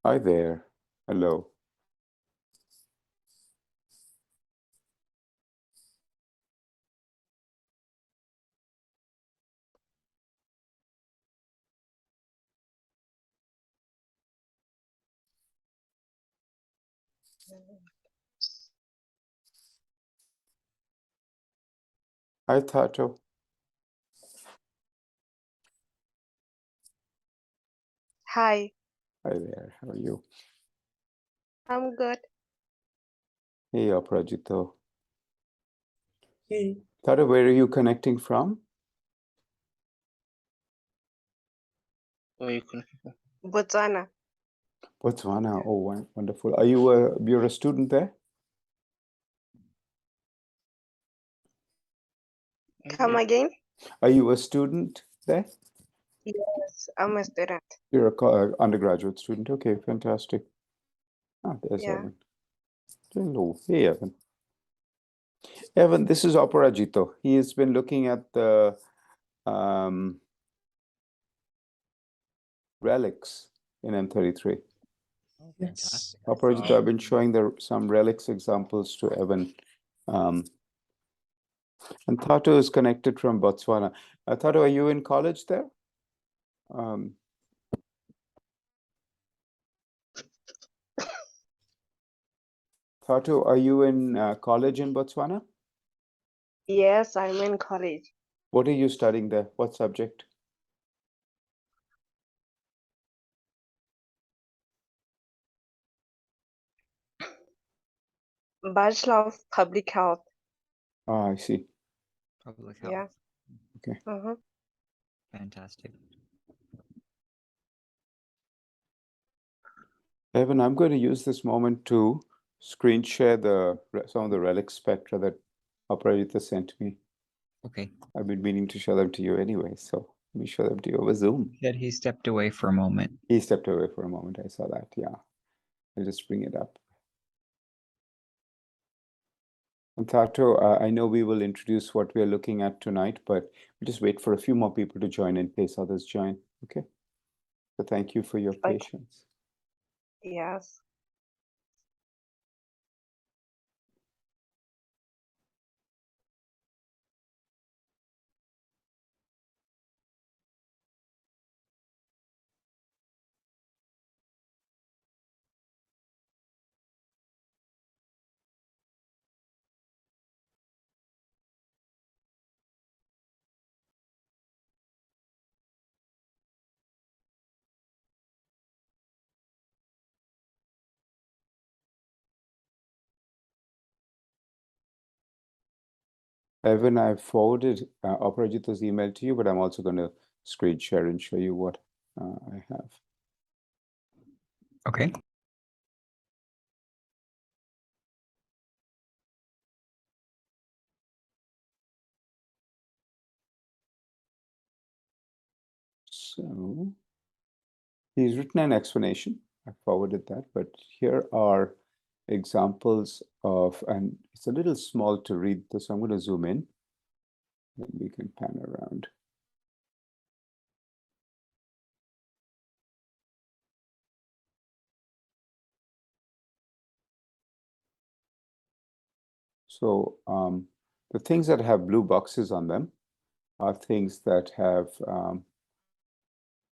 Hi there. Hello. Hi, Tato. Hi, Hi there. How are you? I'm good. Hey, Aprajito. Hey, Tato, where are you connecting from? where you can Botswana. Botswana. Oh, wonderful. You're a student there? Come again? Are you a student there? Yes, I'm a student. You're a undergraduate student. Okay, fantastic. Ah, there's Yeah. Evan. Hello. Hey, Evan. Evan, this is Aparajito. He has been looking at the relics in M33. yes. Aparajito, I've been showing some relics examples to Evan. And Tato is connected from Botswana. Tato, are you in college there? Tato, are you in college in Botswana? Yes, I'm in college. What are you studying there? What subject? Bachelor of Public Health. Ah, I see. Public health. Yeah. Okay. Fantastic. Evan, I'm going to use this moment to screen share some of the relic spectra that Aparajita sent me. Okay. I've been meaning to show them to you anyway, so let me show them to you over Zoom. That he stepped away for a moment. He stepped away for a moment. I saw that. Yeah. I'll just bring it up. And Tato, I know we will introduce what we are looking at tonight, but we'll just wait for a few more people to join in case others join. Okay. So thank you for your Okay. patience. Yes. Evan, I've forwarded Aparajita's email to you, but I'm also going to screen share and show you what I have. Okay. So he's written an explanation. I forwarded that, but here are examples of, and it's a little small to read this. So I'm going to zoom in. Then we can pan around. So the things that have blue boxes on them are things that have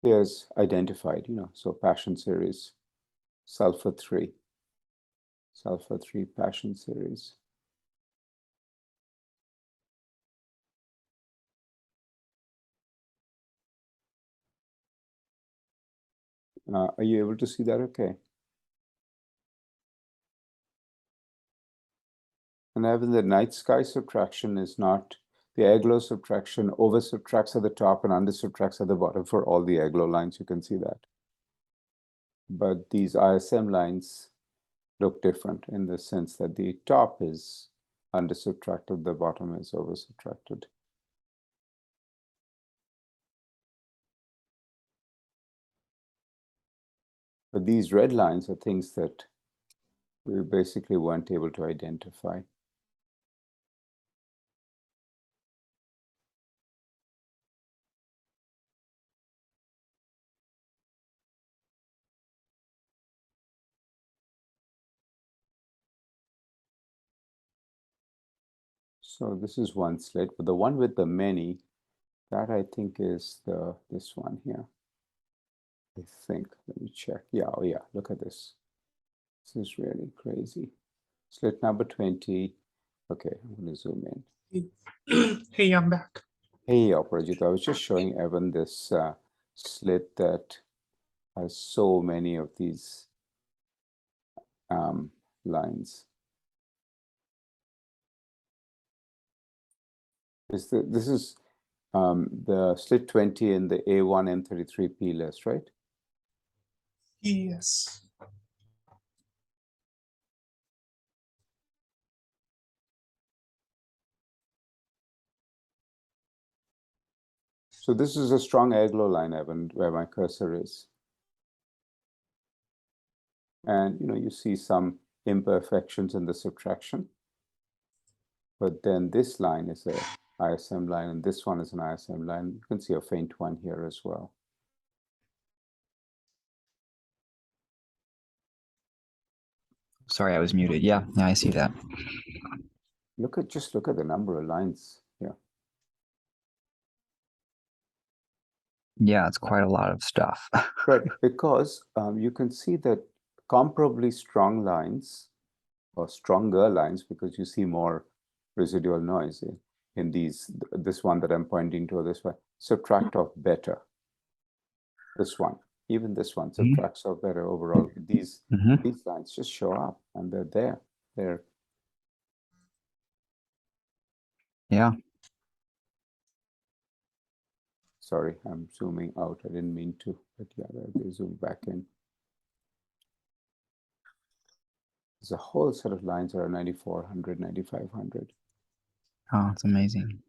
pairs identified, so Passion series, sulfur 3 Passion series. Are you able to see that okay? And even the night sky subtraction is not, the airglow subtraction over subtracts at the top and under subtracts at the bottom for all the airglow lines. You can see that. But these ISM lines look different in the sense that the top is under subtracted, the bottom is over subtracted. But these red lines are things that we basically weren't able to identify. So this is one slit, but the one with the many, that I think is this one here. I think. Let me check. Yeah, oh yeah, look at this. This is really crazy. Slit number 20. Okay, I'm going to zoom in. Hey, I'm back. Hey, Aparajit, I was just showing Evan this slit that has so many of these lines. This is the slit 20 in the A1 M33P list, right? Yes. So this is a strong aglo line, Evan, where my cursor is. And you see some imperfections in the subtraction. But then this line is a ISM line, and this one is an ISM line. You can see a faint one here as well. Sorry, I was muted. Yeah, I see that. Just look at the number of lines here. Yeah, it's quite a lot of stuff. Right, because you can see that comparably strong lines, or stronger lines, because you see more residual noise in this one that I'm pointing to, or this one, subtract off better. This one, even this one subtracts off better overall. These lines just show up, and they're there. They're Yeah. Sorry, I'm zooming out. I didn't mean to, but yeah, they zoom back in. There's a whole set of lines that are 9400, 9500. Oh, it's amazing.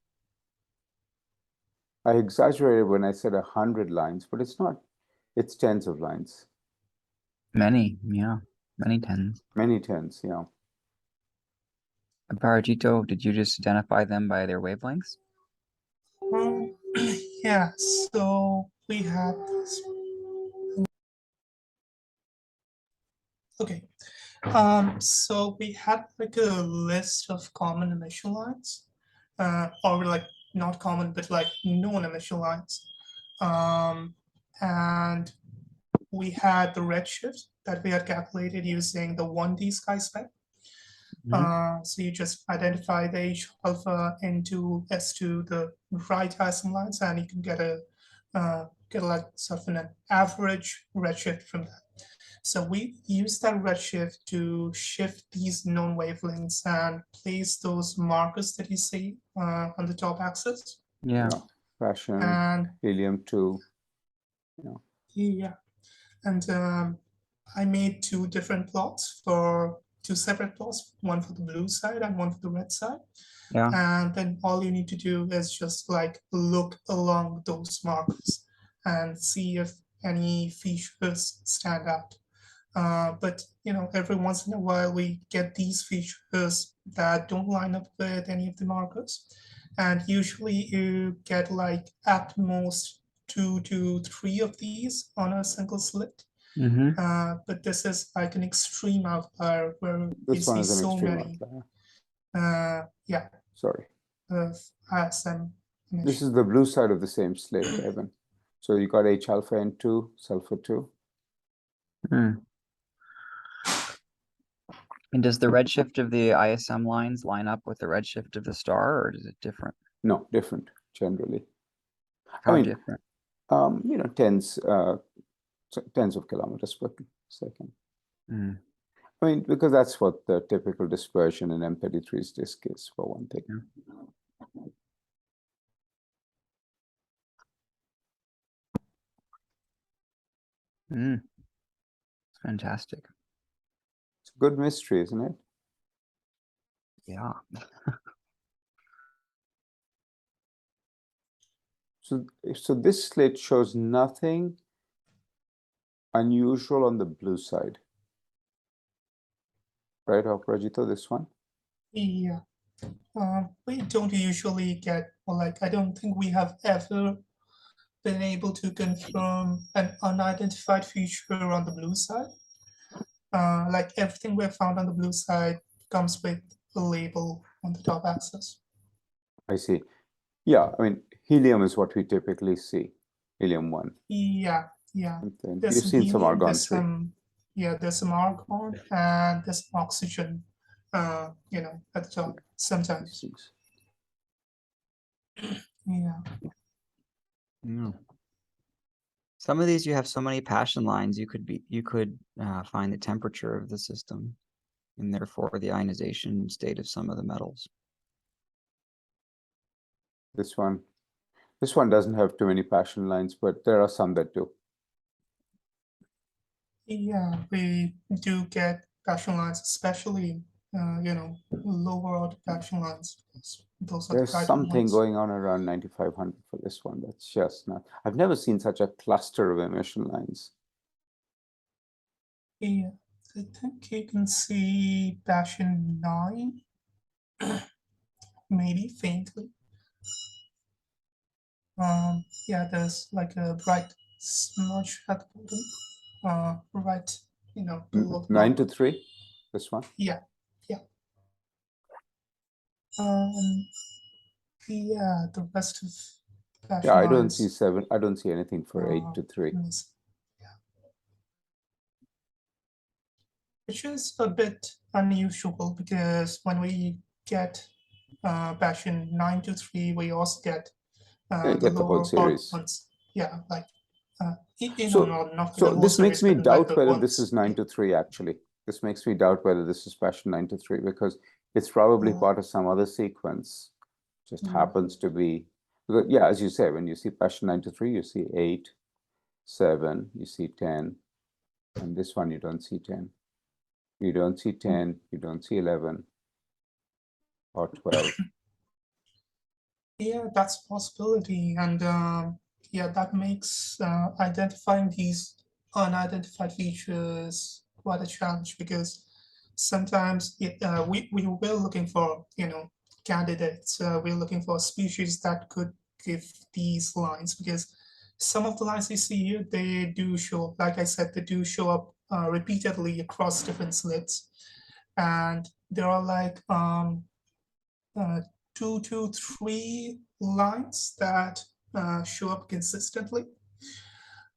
I exaggerated when I said 100 lines, but it's not. It's tens of lines. Many, yeah. Many tens. Many tens, yeah. Parajito, did you just identify them by their wavelengths? Yeah, so we have this. Okay. So we had like a list of common emission lines, or like not common, but like known emission lines. And we had the redshift that we had calculated using the 1D sky spec. So you just identify the H alpha into S2, the right ISM lines, and you can get like sort of an average redshift from that. So we use that redshift to shift these known wavelengths and place those markers that you see on the top axis. Yeah. Fashion, And helium-2. yeah, and I made two different plots for two separate plots, one for the blue side and one for the red side. Yeah. And then all you need to do is just like look along those markers and see if any features stand out. But every once in a while we get these features that don't line up with any of the markers, and usually you get like at most 2 to 3 of these on a single slit. But this is like an extreme outlier where you see so many. Yeah. Sorry. ISM emission. This is the blue side of the same slit, Evan. So you got H alpha N2, sulfur 2. And does the redshift of the ISM lines line up with the redshift of the star, or is it different? No, different generally. How different? Tens of kilometers per second. I mean, because that's what the typical dispersion in M33's disk is, for one thing. It's fantastic. It's a good mystery, isn't it? Yeah. So this slit shows nothing unusual on the blue side. Right, Aparajito, this one? Yeah. We don't usually get, or like, I don't think we have ever been able to confirm an unidentified feature on the blue side. Like everything we've found on the blue side comes with a label on the top axis. I see. Yeah, I mean, helium is what we typically see. Helium-1. Yeah, yeah. And then There's you've some seen some helium, argon there's 3. there's some argon and there's some oxygen, you know, at the top sometimes. Things. Yeah. Yeah. Some of these you have so many passion lines, you could find the temperature of the system and therefore the ionization state of some of the metals. This one doesn't have too many passion lines, but there are some that do. Yeah, we do get passion lines, especially you know, lower order passion lines. Those are the There's brighter something ones. going on around 9500 for this one. That's just not. I've never seen such a cluster of emission lines. Yeah, I think you can see passion 9, maybe faintly. Yeah, there's like a bright smudge at the bottom, right, you know, below the 9 to marker. 3. This one. Yeah, yeah. Yeah, the rest of passion Yeah, I don't see lines 7. I don't see anything for 8 to 3. missing. Yeah, which is a bit unusual because when we get passion 9 to 3, we also get You the get the whole lower odd series. ones. Yeah, like you know, So, not the so whole this makes series, me but like doubt the whether ones. this is 9 to 3 actually. This makes me doubt whether this is passion 9 to 3 because it's probably part of some other sequence. Just happens to be, because, yeah, as you say, when you see passion 9 to 3, you see 8, 7, you see 10, and this one you don't see 10. You don't see 10, you don't see 11 or 12. Yeah, that's a possibility, and yeah, that makes identifying these unidentified features quite a challenge because sometimes we were looking for, you know, candidates. We're looking for species that could give these lines because some of the lines we see here, they do show up. Like I said, they do show up repeatedly across different slits, and there are like 2 to 3 lines that show up consistently.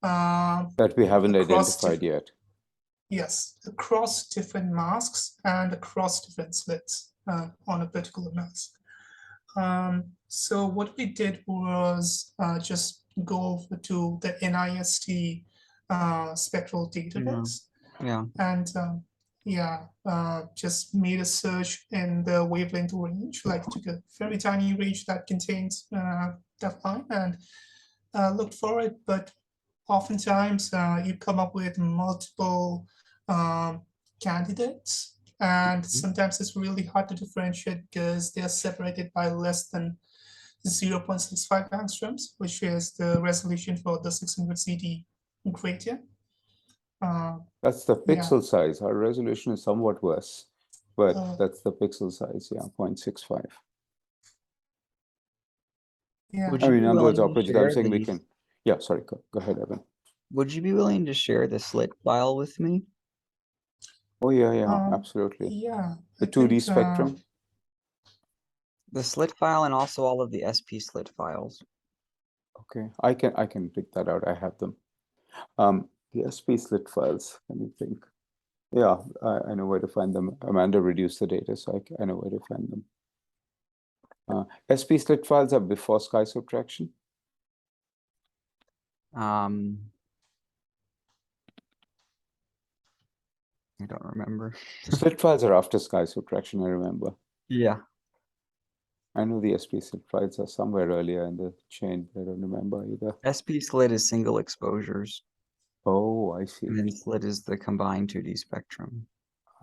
That we haven't identified yet. Yes, across different masks and across different slits on a particular mask. So what we did was just go over to the NIST spectral database. Yeah. And just made a search in the wavelength range, like took a very tiny range that contains that line and looked for it. But oftentimes you come up with multiple candidates, and sometimes it's really hard to differentiate because they are separated by less than 0.65 angstroms, which is the resolution for the 600 CD gradient. That's the pixel size. Our resolution is somewhat worse, but that's the pixel size, yeah, 0.65. Yeah. I mean, in other words, willing to operator, I'm share saying we these? can. Yeah, sorry, go ahead, Evan. Would you be willing to share the slit file with me? Oh, yeah, absolutely. Yeah. The 2D spectrum. The slit file and also all of the SP slit files. Okay, I can pick that out. I have them. The SP slit files. Let me think. Yeah, I know where to find them. Amanda reduced the data, so I know where to find them. SP slit files are before sky subtraction. I don't remember. Slit files are after sky subtraction, I remember. Yeah. I know the SP slit files are somewhere earlier in the chain, but I don't remember either. SP slit is single exposures. Oh, I see. And then slit is the combined 2D spectrum.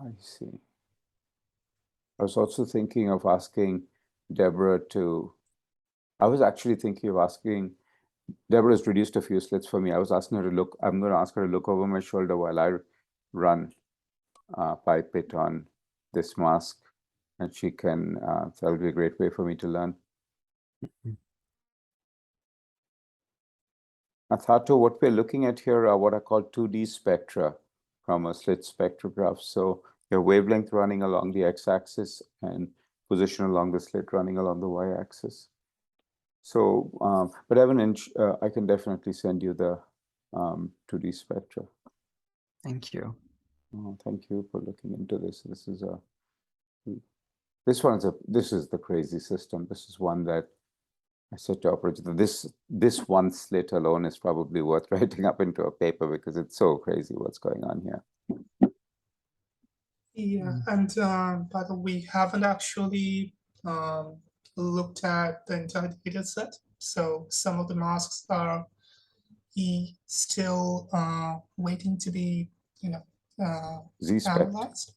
I see. I was also thinking of asking Deborah to, I was actually thinking of asking, Deborah's reduced a few slits for me. I was asking her to look, I'm going to ask her to look over my shoulder while I run pipette on this mask, and she can, that'll be a great way for me to learn. Athato, what we're looking at here are what are called 2D spectra from a slit spectrograph. So your wavelength running along the x-axis and position along the slit running along the y-axis. So, but Evan, I can definitely send you the 2D spectra. Thank you. Oh, thank you for looking into this. This is this is the crazy system. This is one that I said to operator, this one slit alone is probably worth writing up into a paper because it's so crazy what's going on here. Yeah, and but we haven't actually looked at the entire data set. So some of the masks are still waiting to be, Z-spect. analyzed.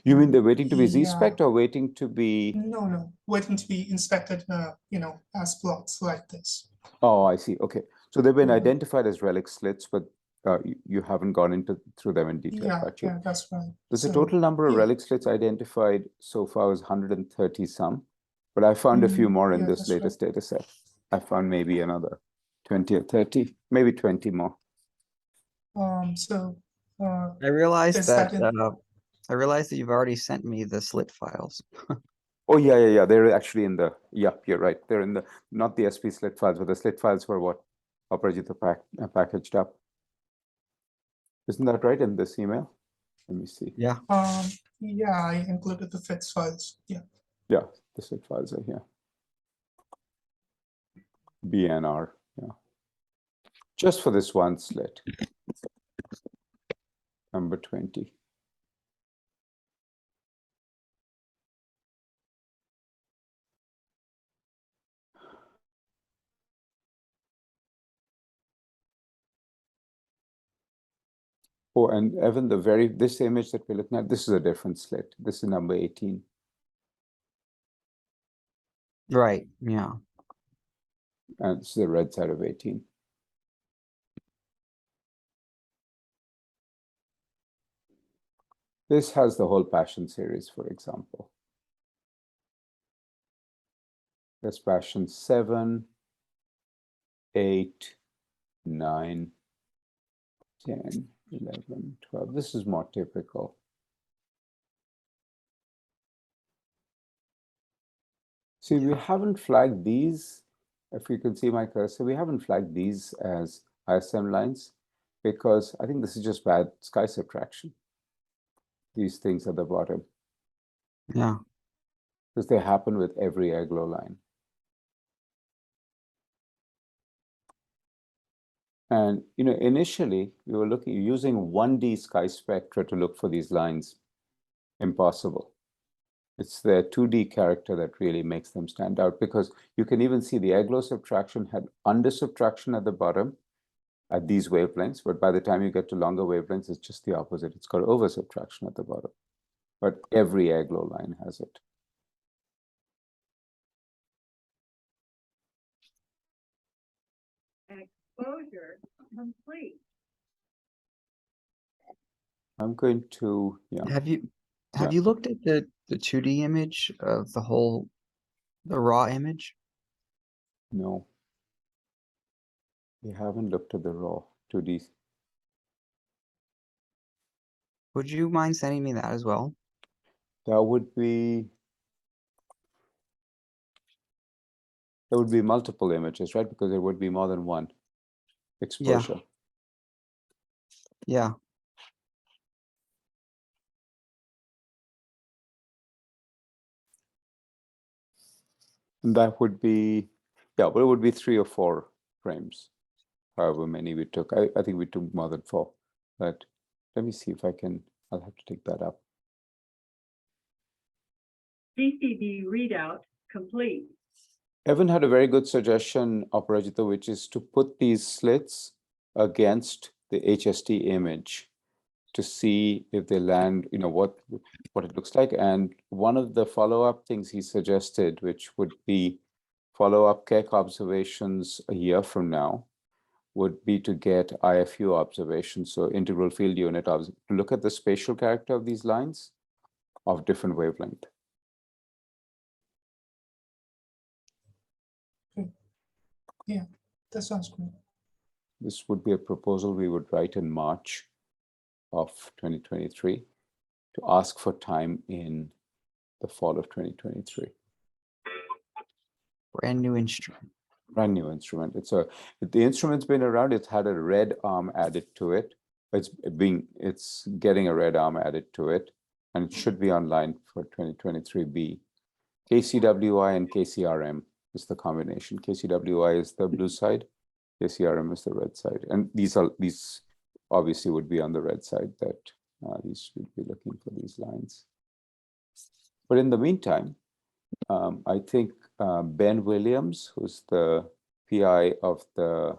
You mean they're waiting to be Yeah. Z-spect or waiting to be? No, waiting to be inspected, as plots like this. Oh, I see. Okay. So they've been Mhm. identified as relic slits, but you haven't gone through them in detail. Yeah, Got you. yeah, that's right. There's a So, total number of yeah. relic slits identified so far is 130 some, but I found a few more in yeah, this that's latest data set. I found maybe another 20 or 30, maybe 20 more. So I realized is that that I realized that you've already sent me the slit files. Oh, yeah. They're actually in the, you're right. They're in the, not the SP slit files, but the slit files were what Aparajita packaged up. Isn't that right in this email? Let me see. Yeah. yeah, I included the fix files. Yeah. Yeah, the slit files are here. BNR, yeah. Just for this one slit. Number 20. Oh, and Evan, this image that we're looking at, this is a different slit. This is number 18. Right. Yeah. And this is the red side of 18. This has the whole Passion series, for example. There's Passion 7, 8, 9, 10, 11, 12. This is more typical. See, we haven't flagged these. If you can see my cursor, we haven't flagged these as ISM lines because I think this is just bad sky subtraction. These things at the bottom. Yeah. Because they happen with every aglo line. And initially we were using 1D sky spectra to look for these lines. Impossible. It's the 2D character that really makes them stand out because you can even see the aglo subtraction had under subtraction at the bottom at these wavelengths, but by the time you get to longer wavelengths, it's just the opposite. It's got over subtraction at the bottom. But every aglo line has it. Exposure complete. I'm going to, Have you looked at the 2D image of the raw image? No. We haven't looked at the raw 2D. Would you mind sending me that as well? That would be multiple images, right? Because there would be more than one exposure. Yeah. And that would be, but it would be 3 or 4 frames, however many we took. I think we took more than 4, but let me see if I can, I'll have to take that up. CCD readout complete. Evan had a very good suggestion, Aparajita, which is to put these slits against the HST image to see if they land, what it looks like. And one of the follow-up things he suggested, which would be follow-up Keck observations a year from now, would be to get IFU observations, so integral field unit, to look at the spatial character of these lines of different wavelength. Yeah, that sounds good. This would be a proposal we would write in March of 2023 to ask for time in the fall of 2023. Brand new instrument. Brand new instrument. The instrument's been around. It's had a red arm added to it. It's getting a red arm added to it, and it should be online for 2023B. KCWI and KCRM is the combination. KCWI is the blue side, KCRM is the red side, and these obviously would be on the red side. That these would be looking for these lines. But in the meantime, I think Ben Williams, who's the PI of the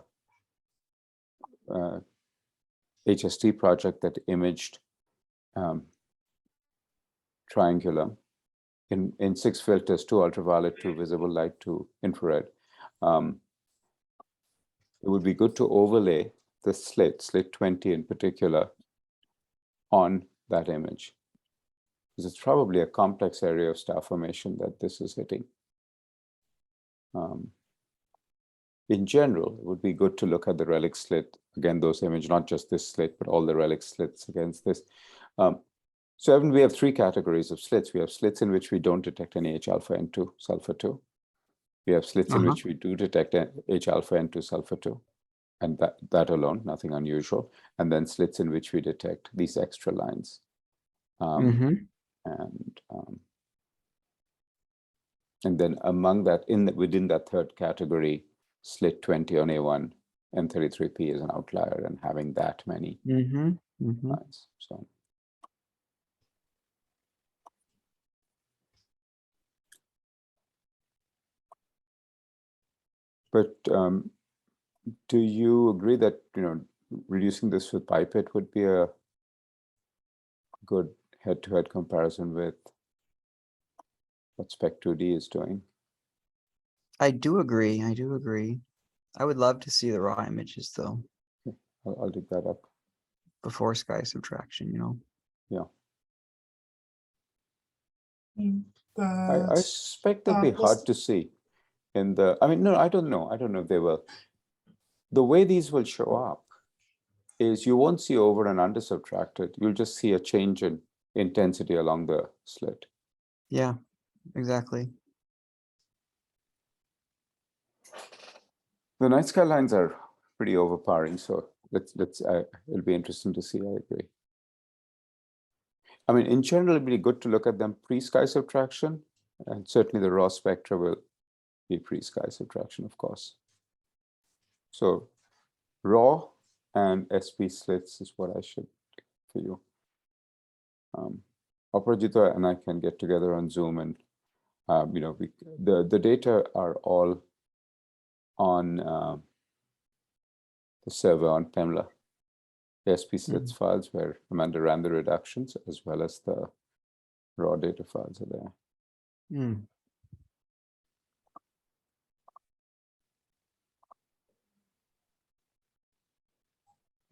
HST project that imaged Triangulum in 6 filters, 2 ultraviolet, 2 visible light, 2 infrared. It would be good to overlay the slit 20 in particular, on that image, because it's probably a complex area of star formation that this is hitting. In general, it would be good to look at the relic slit, again, those images, not just this slit, but all the relic slits against this. So Evan, we have 3 categories of slits. We have slits in which we don't detect any H-alpha N2, sulfur 2. We have slits in which we do detect H-alpha N2, sulfur 2. And that alone, nothing unusual. And then slits in which we detect these extra lines. And then among that, within that third category, slit 20 on A1 and 33P is an outlier, and having that many lines. So. But do you agree that reducing this with pipette would be a good head-to-head comparison with what Spec2D is doing? I do agree. I would love to see the raw images though. I'll dig that up. Before sky subtraction, Yeah. But I suspect they'll be hard to see in the, no, I don't know. I don't know if they will. The way these will show up is you won't see over and under subtracted. You'll just see a change in intensity along the slit. Yeah, exactly. The night sky lines are pretty overpowering, so it'll be interesting to see. I agree. In general, it'd be good to look at them pre-sky subtraction, and certainly the raw spectra will be pre-sky subtraction, of course. So raw and SP slits is what I should do for you. Aparajita and I can get together on Zoom, and the data are all on the server on Pemla. The SP slits files where Amanda ran the reductions, as well as the raw data files are there.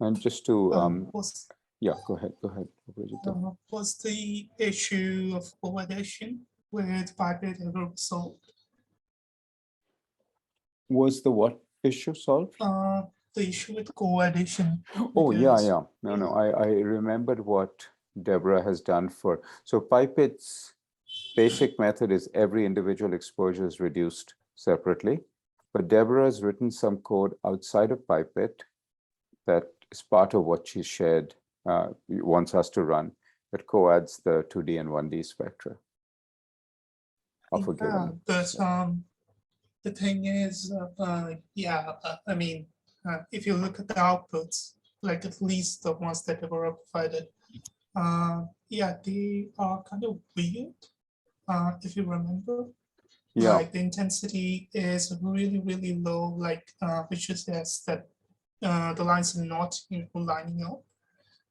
And just to yeah, go ahead, Aparajita. Was the issue of coaddition with pipette ever solved? Was the what issue solved? The issue with coaddition. Oh, yeah. No, I remembered what Deborah has done for. So pipette's basic method is every individual exposure is reduced separately. But Deborah has written some code outside of pipette that is part of what she shared, wants us to run, that coadds the 2D and 1D spectra. The thing is, if you look at the outputs, like at least the ones that were provided, they are kind of weird, if you remember. Yeah. Like the intensity is really, really low, which suggests that the lines are not lining up.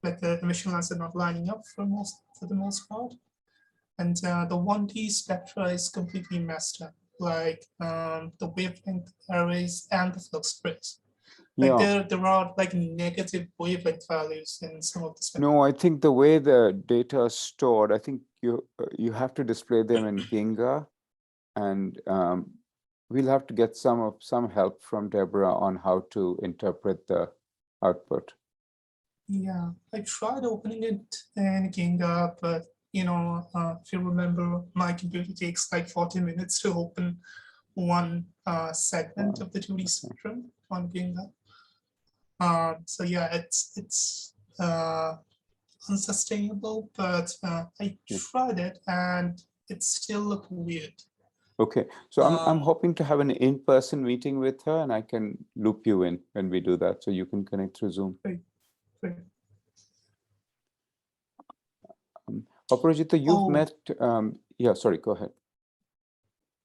Like the emission lines are not lining up for the most part. And the 1D spectra is completely messed up, like the wavelength arrays and the flux spreads. Like there are like negative wavelength values in some of the spectra. No, I think the way the data is stored, I think you have to display them in Ginga, and we'll have to get some help from Deborah on how to interpret the output. Yeah, I tried opening it in Ginga, but if you remember, my computer takes like 40 minutes to open one segment of the 2D spectrum on doing that. So yeah, it's unsustainable, but I tried it and it still looked weird. Okay, so I'm hoping to have an in-person meeting with her, and I can loop you in when we do that, so you can connect through Zoom. Great. Aparajita, you've met. Yeah, sorry, go ahead.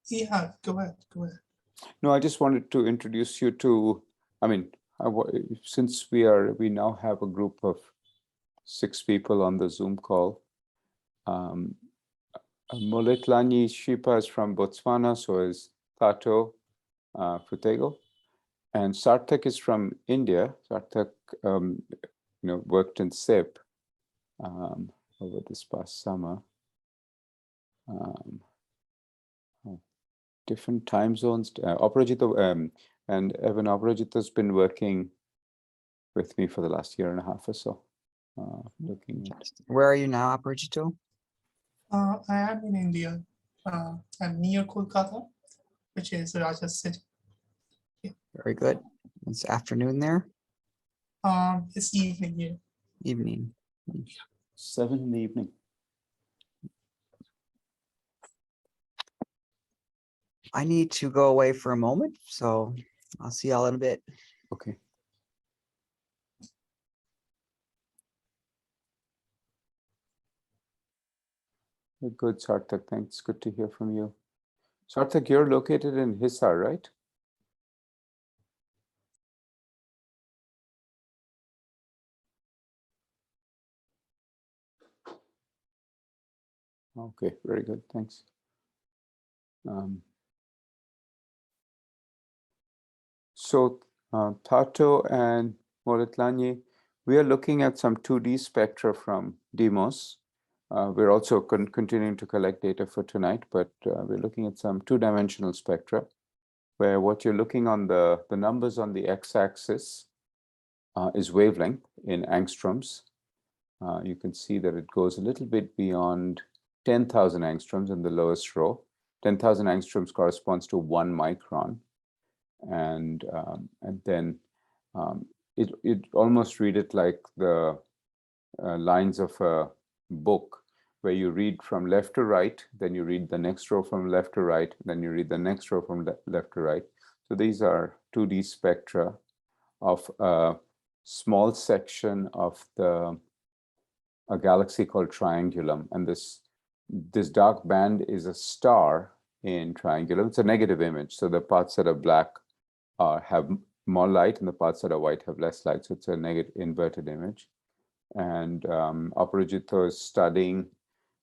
Yeah, go ahead. No, I just wanted to introduce you to. I mean, since we now have a group of 6 people on the Zoom call. Moletlani Shipa is from Botswana, so is Tato Futego. And Sarthak is from India. Sarthak, worked in SIP over this past summer. Different time zones. Aparajita and Evan Aparajita's been working with me for the last year and a half or so. Looking at. Where are you now, Aparajito? I am in India. I'm near Kolkata, which is Rajasthan city. Very good. It's afternoon there? It's evening here. Evening. 7 in the evening. I need to go away for a moment, so I'll see y'all in a bit. Okay. Good, Sarthak. Thanks. Good to hear from you. Sarthak, you're located in Hisar, right? Okay, very good. Thanks. So Tato and Moletlani, we are looking at some 2D spectra from DEIMOS. We're also continuing to collect data for tonight, but we're looking at some 2-dimensional spectra, where what you're looking on the numbers on the x-axis is wavelength in angstroms. You can see that it goes a little bit beyond 10,000 angstroms in the lowest row. 10,000 angstroms corresponds to 1 micron. And then it almost read it like the lines of a book, where you read from left to right, then you read the next row from left to right, then you read the next row from left to right. So these are 2D spectra of a small section of a galaxy called Triangulum, and this dark band is a star in Triangulum. It's a negative image, so the parts that are black have more light, and the parts that are white have less light. So it's a negative inverted image. And Aparajita is studying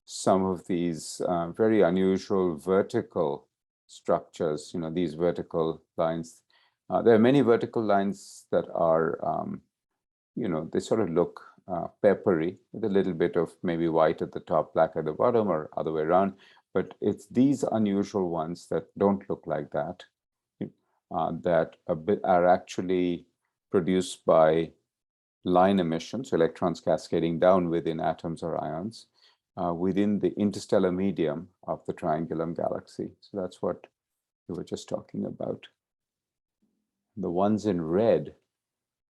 some of these very unusual vertical structures. These vertical lines. There are many vertical lines that are, they sort of look peppery, with a little bit of maybe white at the top, black at the bottom, or other way around. But it's these unusual ones that don't look like that, that are actually produced by line emissions, electrons cascading down within atoms or ions, within the interstellar medium of the Triangulum galaxy. So that's what we were just talking about. The ones in red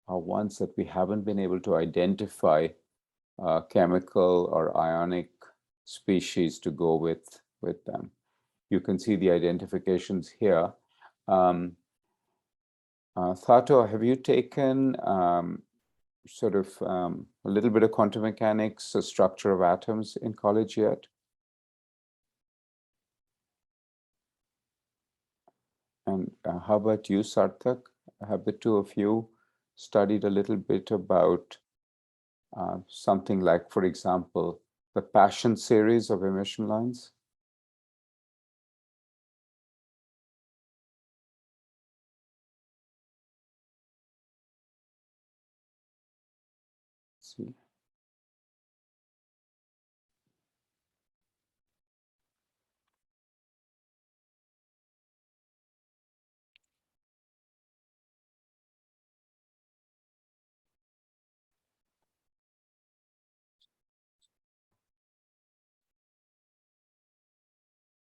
are ones that we haven't been able to identify chemical or ionic species to go with them. You can see the identifications here. Thato, have you taken sort of a little bit of quantum mechanics, the structure of atoms in college yet? And how about you, Sarthak? Have the two of you studied a little bit about something like, for example, the Passion series of emission lines? Let's see.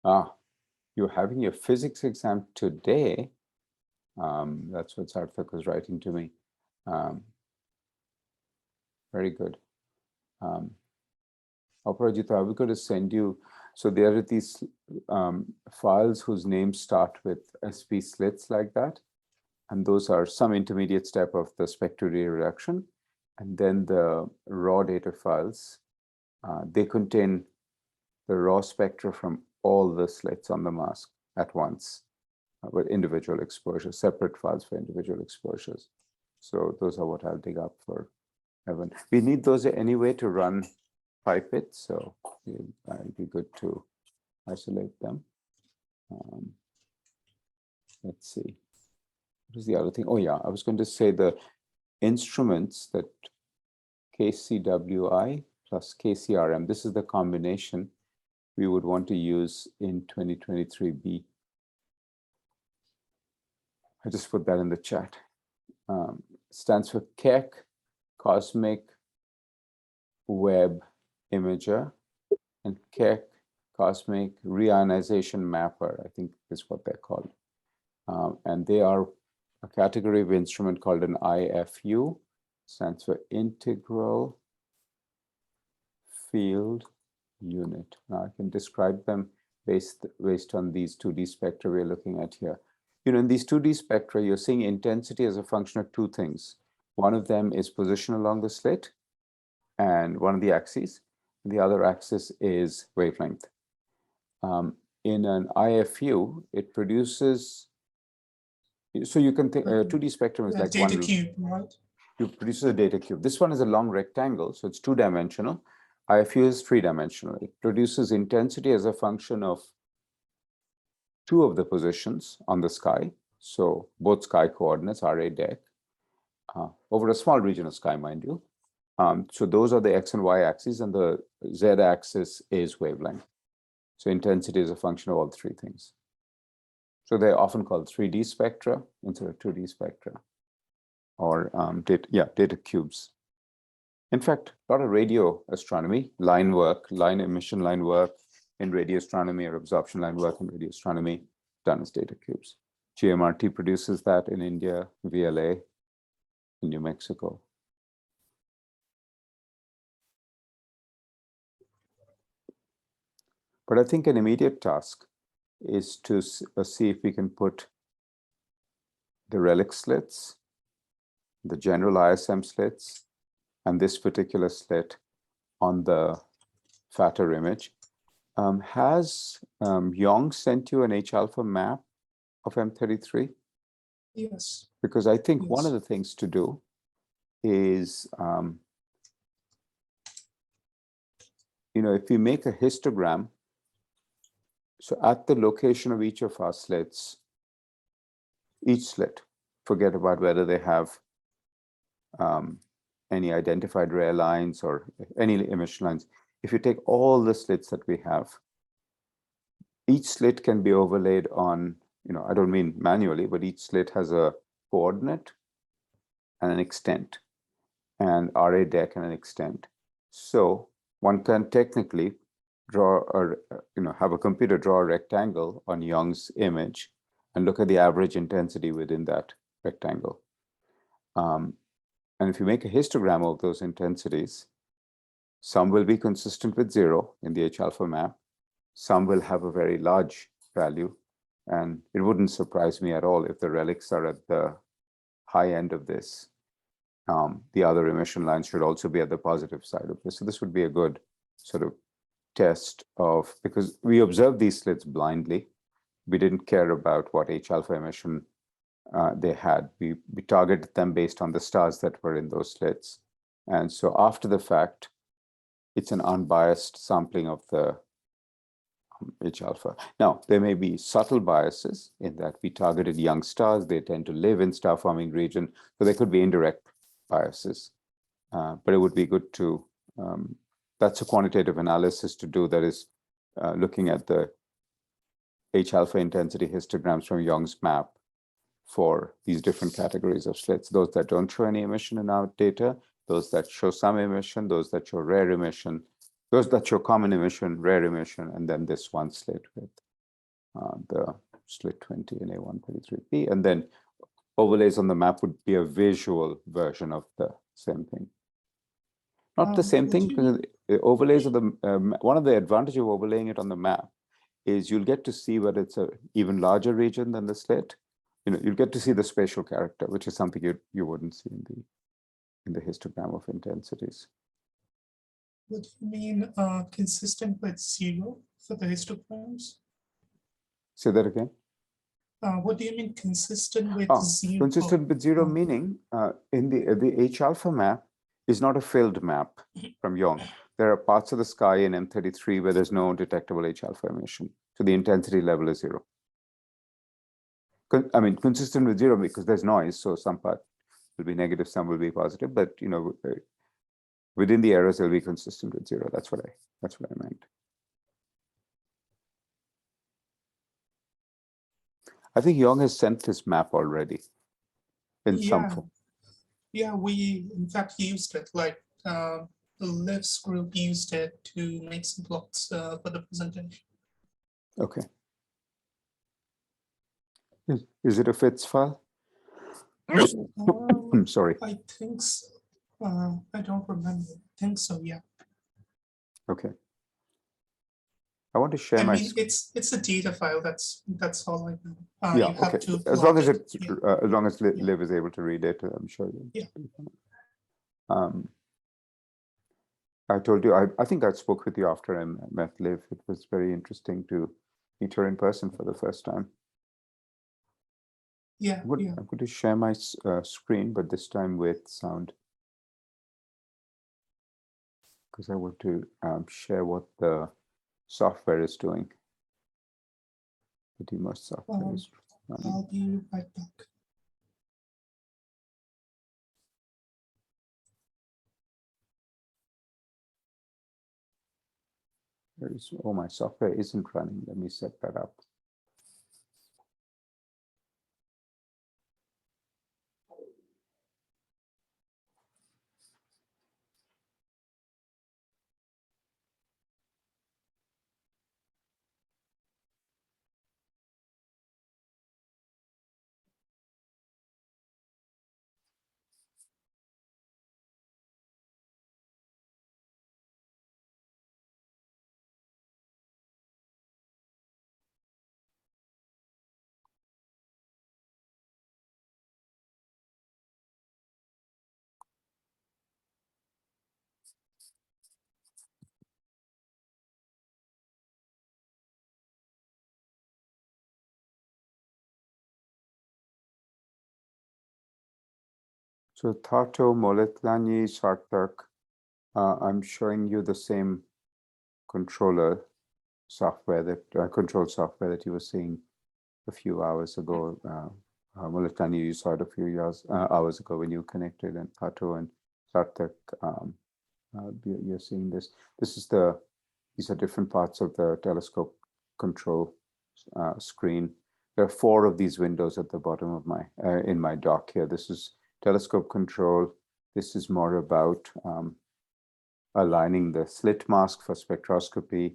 You're having your physics exam today. That's what Sarthak was writing to me. Very good. Aparajita, are we going to send you? So there are these files whose names start with SP slits like that. And those are some intermediate step of the spectrograph reduction. And then the raw data files, they contain the raw spectra from all the slits on the mask at once with individual exposures, separate files for individual exposures. So those are what I'll dig up for Evan. We need those anyway to run Pipet, so it'd be good to isolate them. Let's see. What is the other thing? Oh yeah, I was going to say the instruments that KCWI plus KCRM, this is the combination we would want to use in 2023B. I just put that in the chat. Stands for Keck Cosmic Web Imager and Keck Cosmic Reionization Mapper, I think is what they're called. And they are a category of instrument called an IFU, stands for Integral Field Unit. Now I can describe them based on these 2D spectra we're looking at here. You know, in these 2D spectra, you're seeing intensity as a function of two things. One of them is position along the slit and one of the axes. The other axis is wavelength. In an IFU, it produces, so you can think 2D spectrum is like data one cube, right? It produces a data cube. This one is a long rectangle, so it's two-dimensional. IFU is three-dimensional. It produces intensity as a function of two of the positions on the sky. So both sky coordinates are a deck over a small region of sky, mind you. So those are the X and Y axes, and the Z axis is wavelength. So intensity is a function of all three things. So they're often called 3D spectra instead of 2D spectra, or data cubes. In fact, a lot of radio astronomy, line emission line work in radio astronomy, or absorption line work in radio astronomy done as data cubes. GMRT produces that in India, VLA in New Mexico. But I think an immediate task is to see if we can put the relic slits, the general ISM slits, and this particular slit on the fatter image. Has Yong sent you an H-alpha map of M33? Yes. Because I think one of Yes. the things to do is, you know, if we make a histogram, so at the location of each of our slits, each slit, forget about whether they have any identified rare lines or any emission lines. If you take all the slits that we have, each slit can be overlaid on, you know, I don't mean manually, but each slit has a coordinate and an extent, and RA deck and an extent. So one can technically draw or have a computer draw a rectangle on Young's image and look at the average intensity within that rectangle. And if you make a histogram of those intensities, some will be consistent with 0 in the H-alpha map. Some will have a very large value. And it wouldn't surprise me at all if the relics are at the high end of this. The other emission lines should also be at the positive side of this. So this would be a good sort of test of, because we observed these slits blindly. We didn't care about what H-alpha emission they had. We targeted them based on the stars that were in those slits. And so after the fact, it's an unbiased sampling of the H-alpha. Now, there may be subtle biases in that we targeted young stars. They tend to live in star-forming region. So there could be indirect biases. But it would be good to, that's a quantitative analysis to do, that is looking at the H-alpha intensity histograms from Young's map for these different categories of slits, those that don't show any emission in our data, those that show some emission, those that show rare emission, those that show common emission, rare emission, and then this one slit with the slit 20 and A133P, and then overlays on the map would be a visual version of the same thing. Not the same What thing, do you because the overlays of the one of the advantages of overlaying it on the map is you'll get to see whether it's a even larger region than the slit. You'll get to see the spatial character, which is something you wouldn't see in the histogram of intensities. What do you mean consistent with 0 for the histograms? Say that again. What do you mean consistent with 0? Consistent with 0 meaning in the H alpha map is not a filled map from Young. There are parts of the sky in M33 where there's no detectable H alpha emission. So the intensity level is 0. I mean, consistent with 0 because there's noise. So some part will be negative, some will be positive. But within the errors, they'll be consistent with 0. That's what I meant. I think Young has sent this map already in some form. Yeah, we in fact used it. Like the Liv's group used it to make some plots for the presentation. Okay. Is it a FITS file? I'm sorry. I think so. I don't remember. I think so. Yeah. Okay. I want to share I my. mean, it's a data file. That's all I know. Yeah. You have Okay. to As long as plot it's yeah. as long as Liv is able to read it, I'm sure. Yeah. I told you. I think I spoke with you after I met Liv. It was very interesting to meet her in person for the first time. Yeah. I'm going to share my screen, but this time with sound, because I want to share what the software is doing. The DEIMOS software is running. I'll be right back. My software isn't running. Let me set that up. So Tato, Moletlani, Sartak, I'm showing you the same controller software control software that you were seeing a few hours ago. Moletlani, you saw it a few hours ago when you connected, and Tato and Sartak, you're seeing this. These are different parts of the telescope control screen. There are 4 of these windows at the bottom of my in my dock here. This is telescope control. This is more about aligning the slit mask for spectroscopy.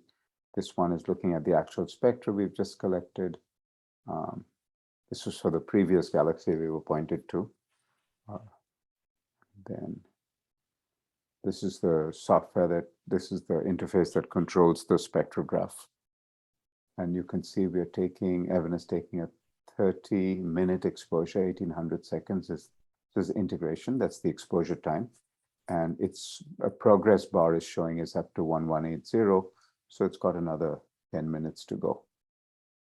This one is looking at the actual spectra we've just collected. This was for the previous galaxy we were pointed to. Then this is the software this is the interface that controls the spectrograph. And you can see Evan is taking a 30-minute exposure, 1800 seconds is integration. That's the exposure time. And it's a progress bar is showing is up to 1180. So it's got another 10 minutes to go,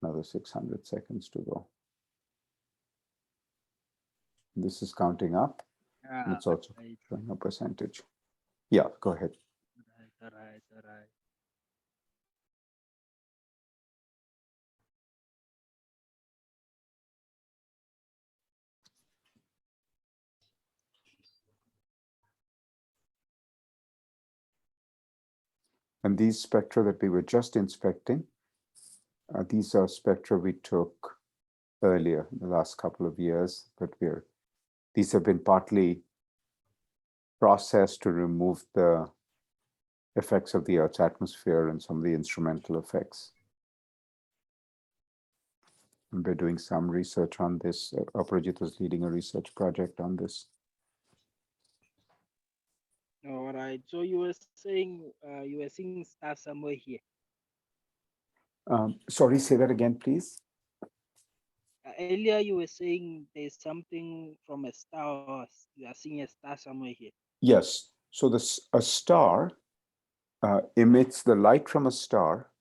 another 600 seconds to go. This is counting up. And it's also showing a percentage. Yeah, go ahead. Right. And these spectra that we were just inspecting, these are spectra we took earlier in the last couple of years, but these have been partly processed to remove the effects of the Earth's atmosphere and some of the instrumental effects. And we're doing some research on this. Aparajit was leading a research project on this. All right. So you were saying stars somewhere here. Sorry, say that again, please. Earlier you were saying there's something from a star. Or you are seeing a star somewhere here. Yes. So a star emits the light from a star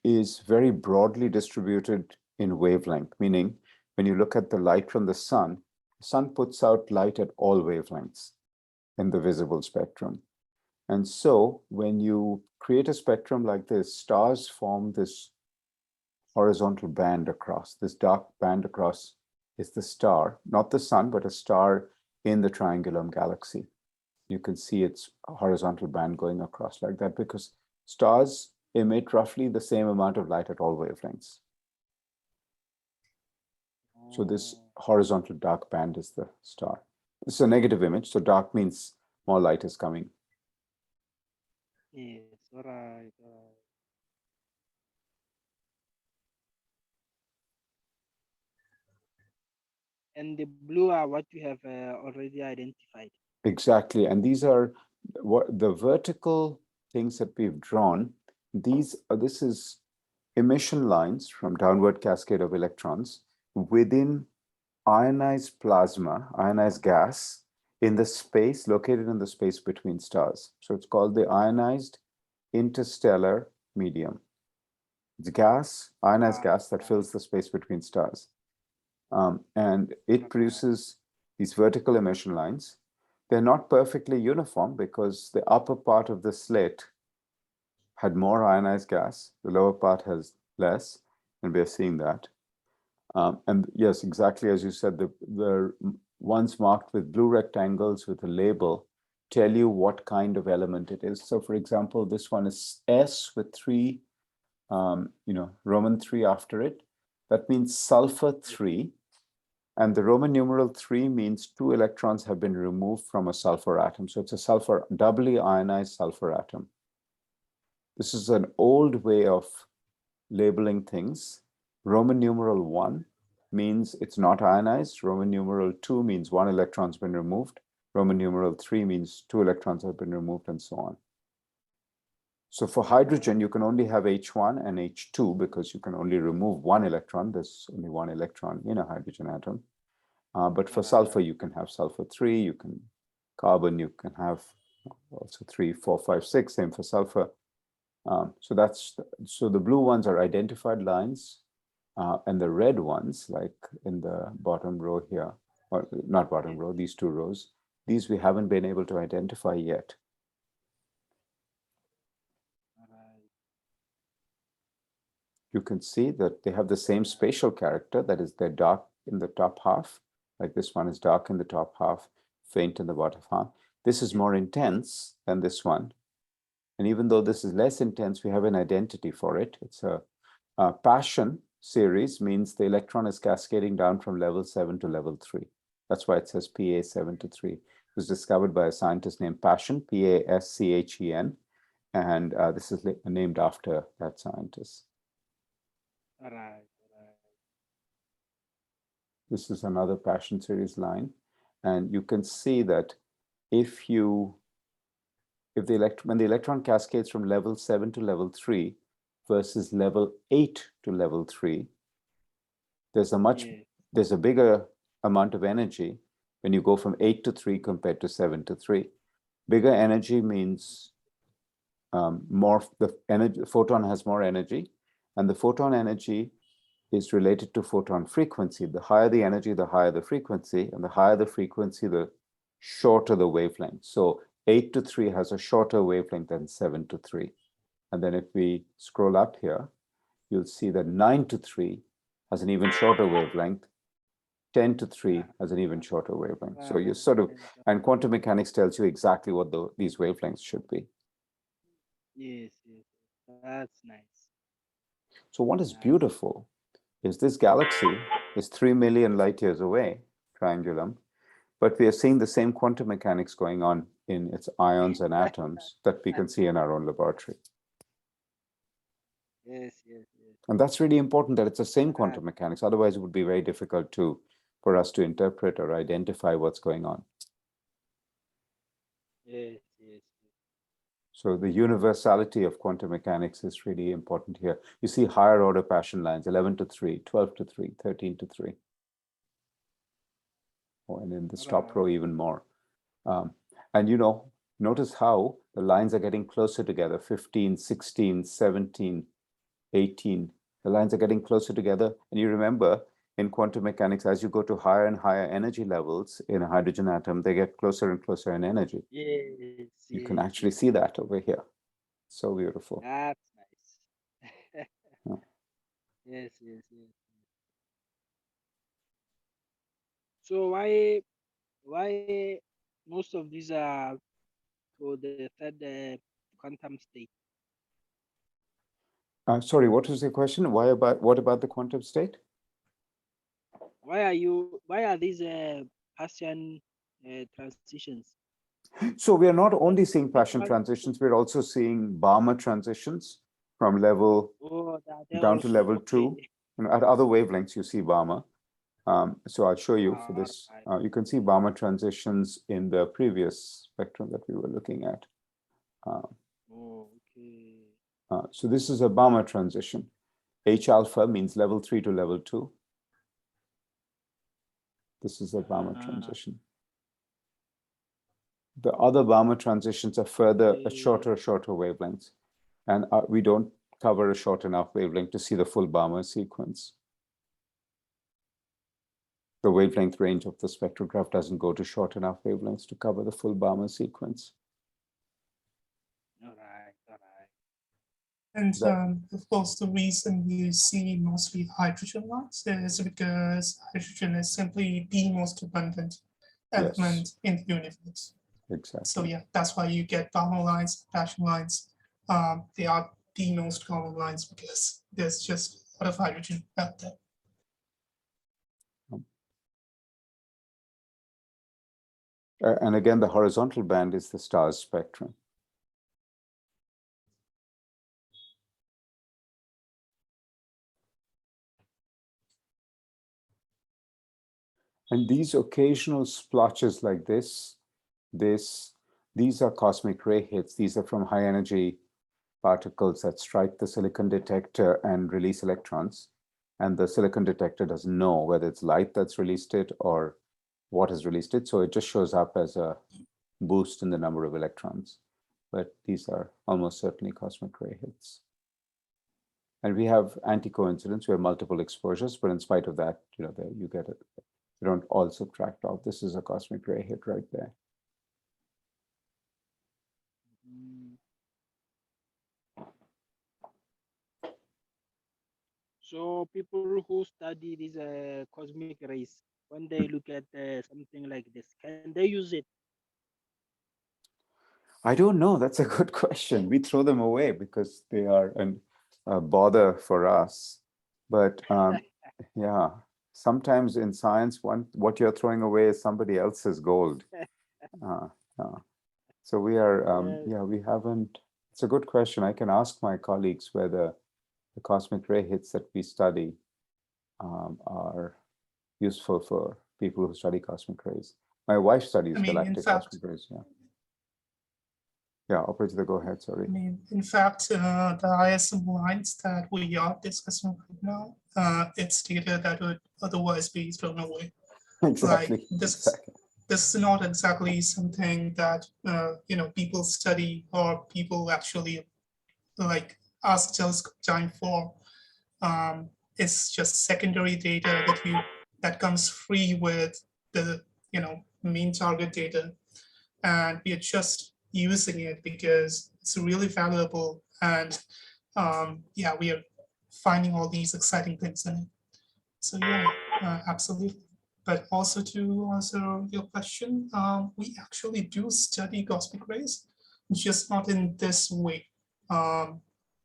is very broadly distributed in wavelength, meaning when you look at the light from the sun puts out light at all wavelengths in the visible spectrum. And so when you create a spectrum like this, stars form this horizontal band across. This dark band across is the star, not the sun, but a star in the Triangulum galaxy. You can see its horizontal band going across like that because stars emit roughly the same amount of light at all wavelengths. So this horizontal dark band is the star. This is a negative image, so dark means more light is coming. Yes, all right. And the blue are what you have already identified. Exactly, and these are what the vertical things that we've drawn. This is emission lines from downward cascade of electrons within ionized plasma, ionized gas in the space, located in the space between stars. So it's called the ionized interstellar medium. It's gas, ionized gas that fills the space between stars. And it produces these vertical emission lines. They're not perfectly uniform because the upper part of the slit had more ionized gas, the lower part has less, and we're seeing that. And yes, exactly as you said, the ones marked with blue rectangles with a label tell you what kind of element it is. So for example, this one is S with 3, Roman 3 after it. That means sulfur 3. And the Roman numeral 3 means 2 electrons have been removed from a sulfur atom. So it's a doubly ionized sulfur atom. This is an old way of labeling things. Roman numeral 1 means it's not ionized. Roman numeral 2 means 1 electron's been removed. Roman numeral 3 means 2 electrons have been removed, and so on. So for hydrogen, you can only have H1 and H2 because you can only remove 1 electron. There's only 1 electron in a hydrogen atom. But for sulfur, you can have sulfur 3, carbon, you can have also 3, 4, 5, 6, same for sulfur. So the blue ones are identified lines, and the red ones, like in the bottom row here, or not bottom row, these 2 rows, these we haven't been able to identify yet. You can see that they have the same spatial character, that is, they're dark in the top half, like this one is dark in the top half, faint in the bottom half. This is more intense than this one. And even though this is less intense, we have an identity for it. It's a Paschen series, means the electron is cascading down from level 7 to level 3. That's why it says PA 7 to 3. It was discovered by a scientist named Paschen, Paschen, and this is named after that scientist. All right. This is another Paschen series line. And you can see that when the electron cascades from level 7 to level 3 versus level 8 to level 3, there's a bigger amount of energy when you go from 8 to 3 compared to 7 to 3. Bigger energy means the photon has more energy, and the photon energy is related to photon frequency. The higher the energy, the higher the frequency, and the higher the frequency, the shorter the wavelength. So 8 to 3 has a shorter wavelength than 7 to 3. And then if we scroll up here, you'll see that 9 to 3 has an even shorter wavelength. 10 to 3 has an even shorter wavelength. So you and quantum mechanics tells you exactly what these wavelengths should be. Yes, that's nice. So what is beautiful is this galaxy is 3 million light years away, Triangulum, but we are seeing the same quantum mechanics going on in its ions and atoms that we can see in our own laboratory. Yes. And that's really important that it's the same quantum mechanics. Otherwise, it would be very difficult for us to interpret or identify what's going on. Yes, yes. So the universality of quantum mechanics is really important here. You see higher order Paschen lines, 11 to 3, 12 to 3, 13 to 3. Oh, and in the stop row, even more. And you know, notice how the lines are getting closer together, 15, 16, 17, 18. The lines are getting closer together. And you remember, in quantum mechanics, as you go to higher and higher energy levels in a hydrogen atom, they get closer and closer in energy. Yes, You can yes, actually yes. see that over here. So beautiful. That's nice. Yeah. Yes, yes, yes. So why most of these are for the third quantum state? Sorry, what was your question? What about the quantum state? Why are these Paschen transitions? So we are not only seeing Which Paschen one? transitions, we're also seeing Balmer transitions from level Oh, that down to also, level 2. okay. You know, at other wavelengths, you see Balmer. So I'll show you for this. Alright. You can see Balmer transitions in the previous spectrum that we were looking at. Oh, okay. So this is a Balmer transition. H alpha means level 3 to level 2. This is a Balmer transition. The other Balmer transitions are further, shorter wavelengths. And we don't cover a short enough wavelength to see the full Balmer sequence. The wavelength range of the spectrograph doesn't go to short enough wavelengths to cover the full Balmer sequence. All right, all right. And of course, the reason you see mostly hydrogen lines is because hydrogen is simply the most abundant element in the universe. Exactly. So yeah, that's why you get Balmer lines, Paschen lines. They are the most common lines because there's just a lot of hydrogen out there. And again, the horizontal band is the star's spectrum. And these occasional splotches like this, these are cosmic ray hits. These are from high energy particles that strike the silicon detector and release electrons. And the silicon detector doesn't know whether it's light that's released it or what has released it. So it just shows up as a boost in the number of electrons. But these are almost certainly cosmic ray hits. And we have anti-coincidence. We have multiple exposures, but in spite of that, you know, you get it. You don't all subtract off. This is a cosmic ray hit right there. So people who study these cosmic rays, when they look at something like this, can they use it? I don't know. That's a good question. We throw them away because they are a bother for us. But yeah, sometimes in science, what you're throwing away is somebody else's gold. So we are, yeah, we haven't. It's a good question. I can ask my colleagues whether the cosmic ray hits that we study are useful for people who study cosmic rays. My wife studies galactic cosmic rays. Yeah. Yeah, operator, go ahead. Sorry. I mean, in fact, the ISM lines that we are discussing right now, it's stated that would otherwise be thrown away. Exactly. Like this is not exactly something that you know, people study or people actually like ask telescope time for. It's just secondary data that comes free with the, you know, main target data, and we are just using it because it's really valuable, and yeah, we are finding all these exciting things in it. So yeah, absolutely. But also to answer your question, we actually do study cosmic rays, just not in this way.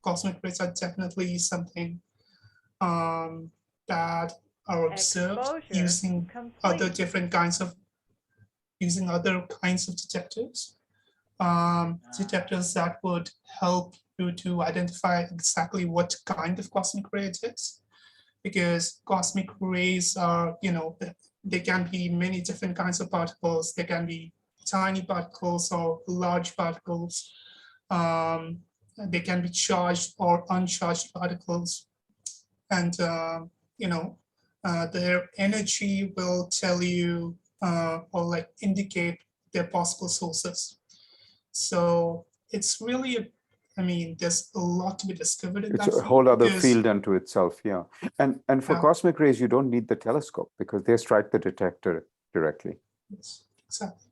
Cosmic rays are definitely something that are observed Exposure using other different kinds of detectors. Detectors that would help to identify exactly what kind of cosmic ray it is, because cosmic rays are, they can be many different kinds of particles. They can be tiny particles or large particles. They can be charged or uncharged particles. And, their energy will tell you or like indicate their possible sources. So it's really, there's a lot to be discovered in It's that a field, whole other because- field unto itself, yeah. And for Yeah. cosmic rays, you don't need the telescope because they strike the detector directly. Yes, exactly.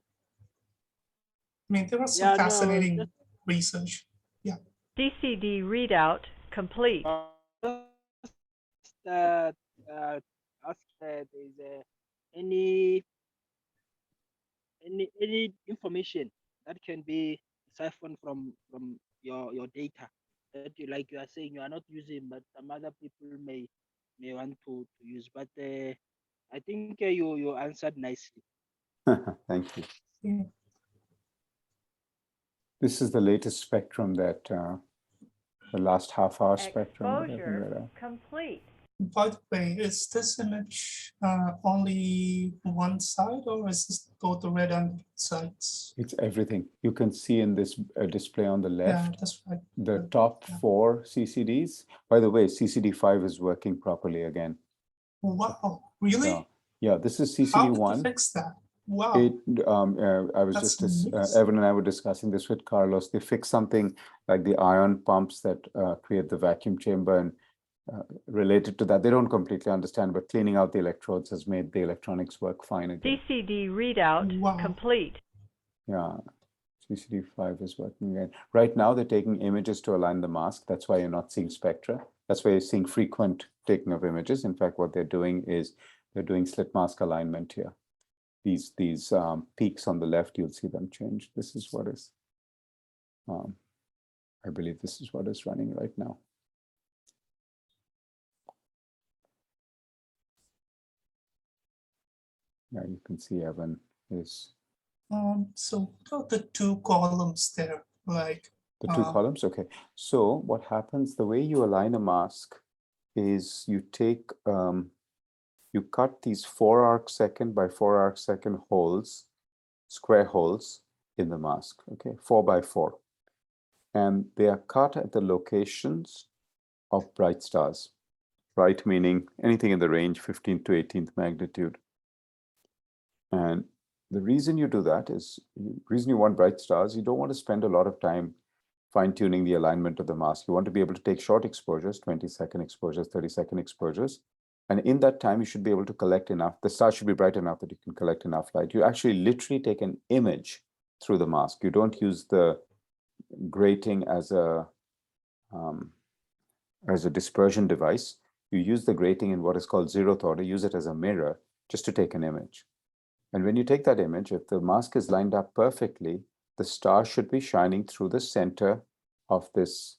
There was some Yeah, no, fascinating just- research. CCD readout complete. That ask that is any information that can be siphoned from your data that you are saying you are not using, but some other people may want to use. But I think you answered nicely. Thank you. Yeah. This is the latest spectrum that the last half-hour spectrum that I think Exposure that, complete. By the way, is this image only one side, or is this both the red and blue sides? it's everything. You can see in this display on the Yeah, left, that's right. the top Yeah. 4 CCDs. By the way, CCD5 is working properly again. Wow, really? Yeah, yeah, this is How did CCD1. they fix that? Wow. I was That's just amazing. Evan and I were discussing this with Carlos. They fixed something like the ion pumps that create the vacuum chamber, and related to that, they don't completely understand, but cleaning out the electrodes has made the electronics work fine again. CCD readout Wow. complete. Yeah, CCD5 is working again. Right now, they're taking images to align the mask. That's why you're not seeing spectra. That's why you're seeing frequent taking of images. In fact, what they're doing is they're doing slit mask alignment here. These peaks on the left, you'll see them change. This is what is, I believe this is what is running right now. Yeah, you can see Evan is. So what are the 2 columns there? Like The 2 columns, okay. So what happens, the way you align a mask is you take, you cut these 4 arcsecond by 4 arcsecond holes, square holes in the mask, okay, 4 by 4. And they are cut at the locations of bright stars. Bright meaning anything in the range 15th to 18th magnitude. And the reason you do that is, the reason you want bright stars, you don't want to spend a lot of time fine-tuning the alignment of the mask. You want to be able to take short exposures, 20-second exposures, 30-second exposures. And in that time, you should be able to collect enough. The star should be bright enough that you can collect enough light. You actually literally take an image through the mask. You don't use the grating as a dispersion device. You use the grating in what is called zeroth order, use it as a mirror just to take an image. And when you take that image, if the mask is lined up perfectly, the star should be shining through the center of this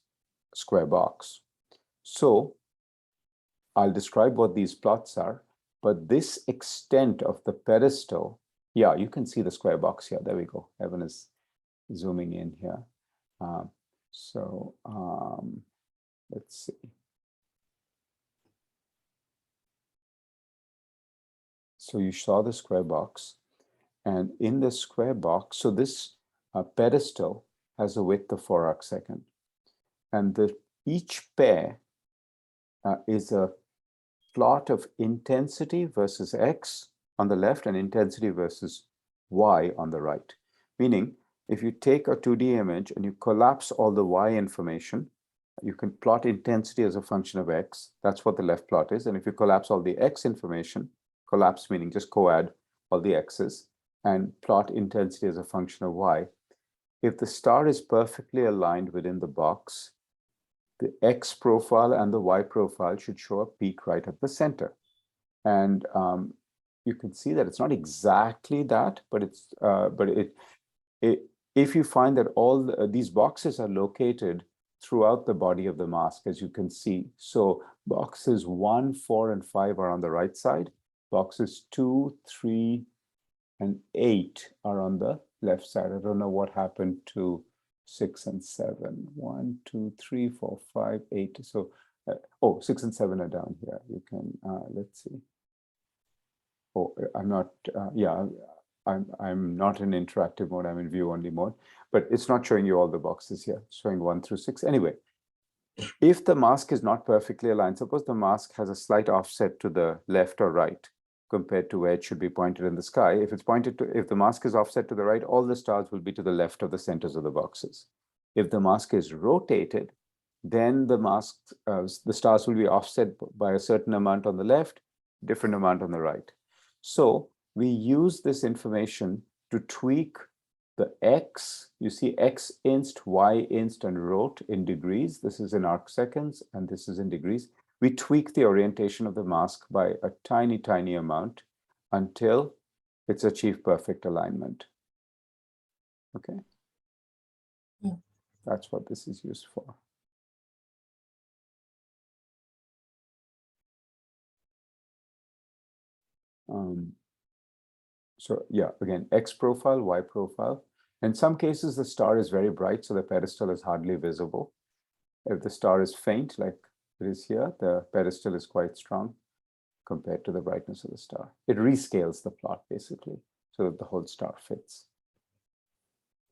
square box. So I'll describe what these plots are, but this extent of the pedestal, yeah, you can see the square box here. There we go. Evan is zooming in here. Let's see. So you saw the square box, and in the square box, so this pedestal has a width of 4 arcsecond, and each pair is a plot of intensity versus x on the left and intensity versus y on the right. Meaning, if you take a 2D image and you collapse all the y information, you can plot intensity as a function of x. That's what the left plot is. And if you collapse all the x information, collapse meaning just co-add all the x's, and plot intensity as a function of y. If the star is perfectly aligned within the box, the x profile and the y profile should show a peak right at the center. And you can see that it's not exactly that, but it's if you find that all these boxes are located throughout the body of the mask, as you can see. So boxes 1, 4, and 5 are on the right side. Boxes 2, 3, and 8 are on the left side. I don't know what happened to 6 and 7. 1, 2, 3, 4, 5, 8. So, 6 and 7 are down here. You can, let's see. Oh, I'm not, I'm not in interactive mode. I'm in view only mode, but it's not showing you all the boxes here. It's showing 1 through 6. Anyway, if the mask is not perfectly aligned, suppose the mask has a slight offset to the left or right compared to where it should be pointed in the sky. If it's pointed to, if the mask is offset to the right, all the stars will be to the left of the centers of the boxes. If the mask is rotated, then the mask, the stars will be offset by a certain amount on the left, different amount on the right. So we use this information to tweak the x. You see x inst, y inst, and rot in degrees. This is in arc seconds, and this is in degrees. We tweak the orientation of the mask by a tiny, tiny amount until it's achieved perfect alignment. Okay. Yeah. That's what this is used for. So yeah, again, X profile, Y profile. In some cases, the star is very bright, so the pedestal is hardly visible. If the star is faint, like it is here, the pedestal is quite strong compared to the brightness of the star. It rescales the plot, basically, so that the whole star fits.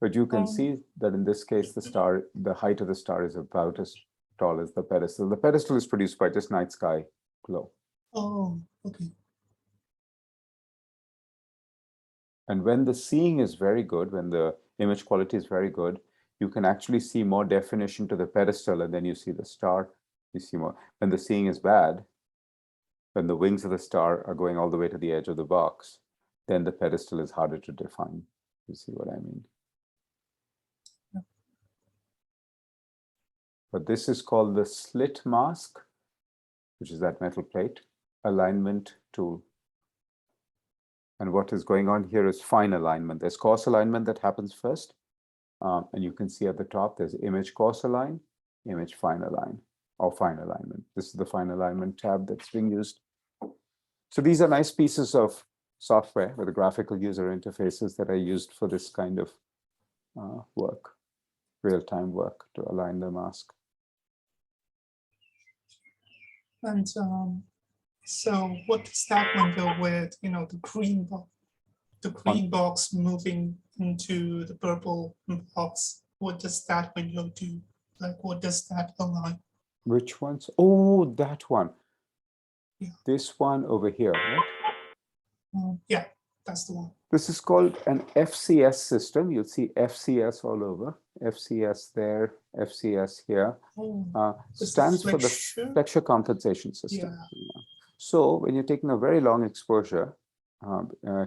But you can see that in this case, the star, the height of the star is about as tall as the pedestal. The pedestal is produced by just night sky glow. Oh, okay. And when the seeing is very good, when the image quality is very good, you can actually see more definition to the pedestal, and then you see the star, you see more. When the seeing is bad, when the wings of the star are going all the way to the edge of the box, then the pedestal is harder to define. You see what I mean? Yeah. But this is called the slit mask, which is that metal plate alignment tool. And what is going on here is fine alignment. There's coarse alignment that happens first. And you can see at the top, there's image coarse align, image fine align, or fine alignment. This is the fine alignment tab that's being used. So these are nice pieces of software with the graphical user interfaces that are used for this kind of work, real-time work to align the mask. And so what does that window with, the green box moving into the purple box? What does that window do? Like, what does that align? Which ones? Oh, that one. Yeah. This one over here, right? Yeah, that's the one. This is called an FCS system. You'll see FCS all over. FCS there, FCS here. Stands for the flexure compensation system. Yeah. So when you're taking a very long exposure,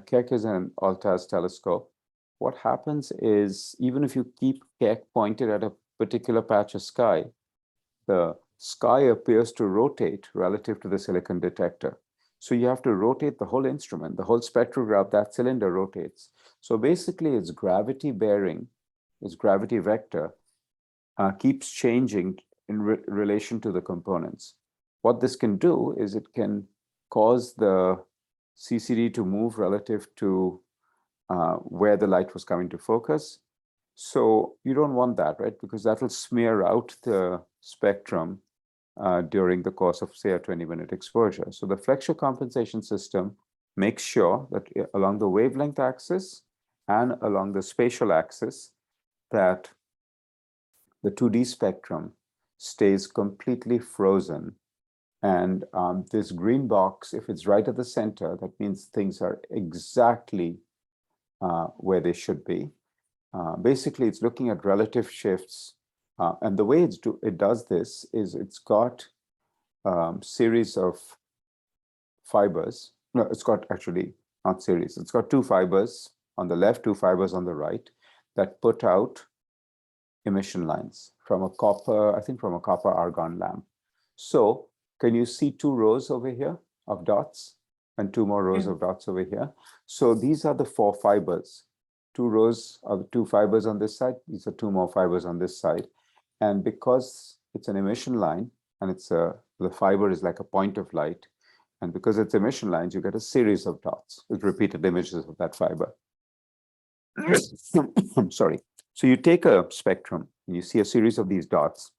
Keck is an Altaz telescope. What happens is, even if you keep Keck pointed at a particular patch of sky, the sky appears to rotate relative to the silicon detector. So you have to rotate the whole instrument, the whole spectrograph, that cylinder rotates. So basically its gravity bearing, its gravity vector keeps changing in relation to the components. What this can do is it can cause the CCD to move relative to where the light was coming to focus. So you don't want that, right? Because that will smear out the spectrum during the course of, say, a 20-minute exposure. So the flexure compensation system makes sure that along the wavelength axis and along the spatial axis, that the 2D spectrum stays completely frozen. And this green box, if it's right at the center, that means things are exactly where they should be. Basically, it's looking at relative shifts. And the way it does this is it's got series of fibers. No, it's got actually not series. It's got 2 fibers on the left, 2 fibers on the right that put out emission lines from a copper, I think from a copper argon lamp. So can you see 2 rows over here of dots and 2 more rows of dots over here? So these are the 4 fibers. 2 rows of 2 fibers on this side. These are 2 more fibers on this side. And because it's an emission line and it's the fiber is like a point of light, and because it's emission lines, you get a series of dots with repeated images of that fiber. I'm sorry. So you take a spectrum, and you see a series of these dots.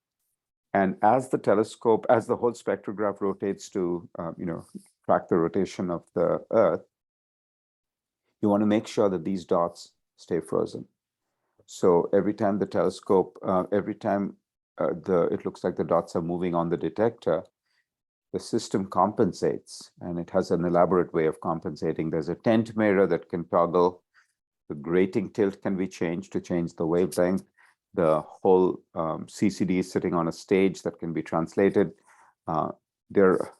And as the telescope, as the whole spectrograph rotates to, track the rotation of the Earth, you want to make sure that these dots stay frozen. So every time the telescope, it looks like the dots are moving on the detector, the system compensates, and it has an elaborate way of compensating. There's a tent mirror that can toggle. The grating tilt can be changed to change the wavelength. The whole CCD is sitting on a stage that can be translated. They're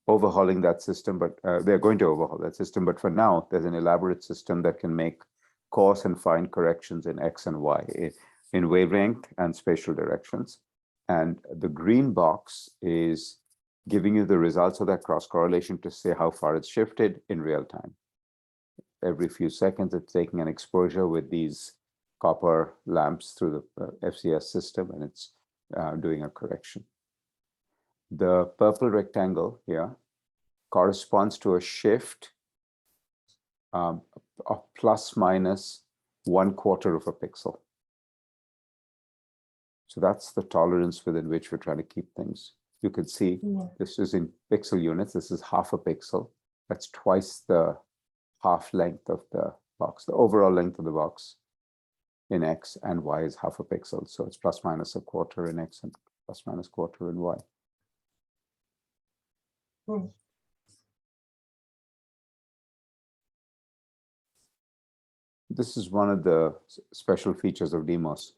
overhauling that system, but they're going to overhaul that system. But for now, there's an elaborate system that can make coarse and fine corrections in X and Y, in wavelength and spatial directions. And the green box is giving you the results of that cross correlation to say how far it's shifted in real time. Every few seconds, it's taking an exposure with these copper lamps through the FCS system, and it's doing a correction. The purple rectangle here corresponds to a shift of plus minus 1/4 of a pixel. So that's the tolerance within which we're trying to keep things. You can see this is in pixel units. This is half a pixel. That's twice the half length of the box. The overall length of the box in X and Y is half a pixel. So it's plus minus 1/4 in X and plus minus 1/4 in Y. This is one of the special features of DEIMOS.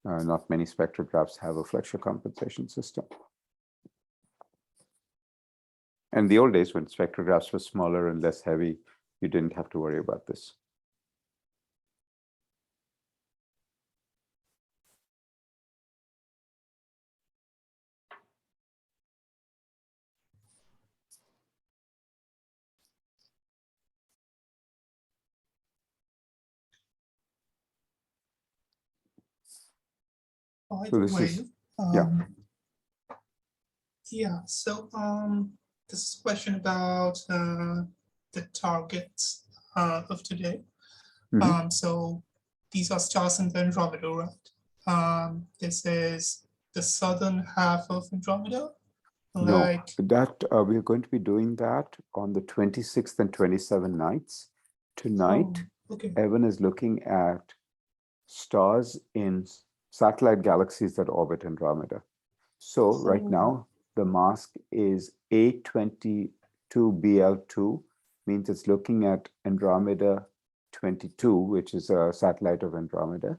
Not many spectrographs have a flexure compensation system. And the old days when spectrographs were smaller and less heavy, you didn't have to worry about this. By So the this way, is- yeah. Yeah, so this is a question about the targets of today. So these are stars in the Andromeda, right? This is the southern half of Andromeda. No, that we're going to be doing that on the 26th and 27th nights. Tonight, okay. Evan is looking at stars in satellite galaxies that orbit Andromeda. So right now, the mask is A22BL2, means it's looking at Andromeda 22, which is a satellite of Andromeda.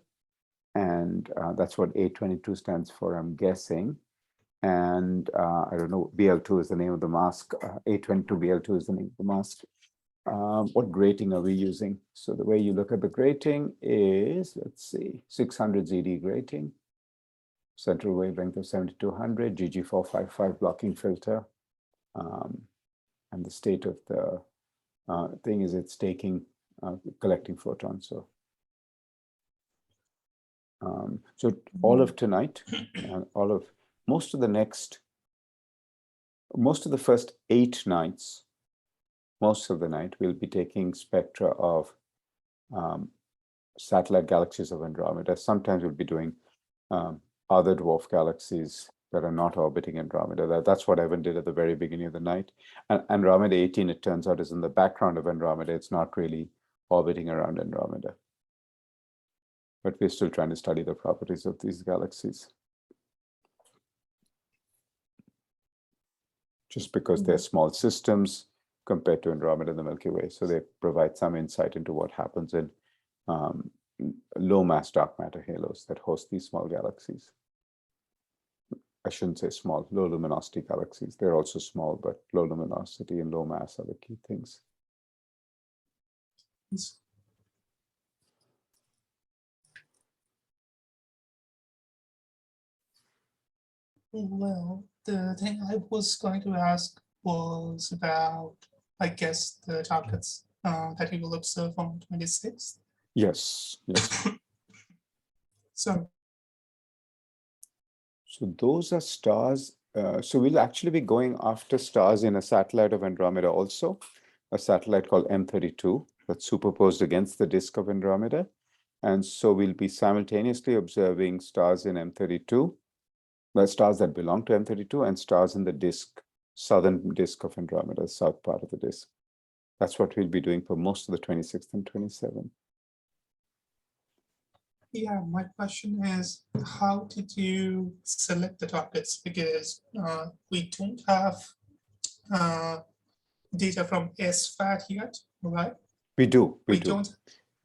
And that's what A22 stands for, I'm guessing. And I don't know, BL2 is the name of the mask. A22BL2 is the name of the mask. What grating are we using? So the way you look at the grating is, let's see, 600 ZD grating, central wavelength of 7200, GG455 blocking filter. And the state of the thing is it's collecting photons. So, all of tonight, most of the first 8 nights, most of the night, we'll be taking spectra of satellite galaxies of Andromeda. Sometimes we'll be doing other dwarf galaxies that are not orbiting Andromeda. That's what Evan did at the very beginning of the night. And Andromeda 18, it turns out, is in the background of Andromeda. It's not really orbiting around Andromeda. But we're still trying to study the properties of these galaxies. Just because they're small systems compared to Andromeda and the Milky Way. So they provide some insight into what happens in low mass dark matter halos that host these small galaxies. I shouldn't say small, low luminosity galaxies. They're also small, but low luminosity and low mass are the key things. Well, the thing I was going to ask was about, I guess, the targets that you will observe on 26th. Yes, yes. So those are stars. So we'll actually be going after stars in a satellite of Andromeda also, a satellite called M32 that's superposed against the disk of Andromeda. And so we'll be simultaneously observing stars in M32, the stars that belong to M32, and stars in the disk, southern disk of Andromeda, south part of the disk. That's what we'll be doing for most of the 26th and 27th. Yeah, my question is, how did you select the targets? Because we don't have data from SFAT yet, right? We do. don't.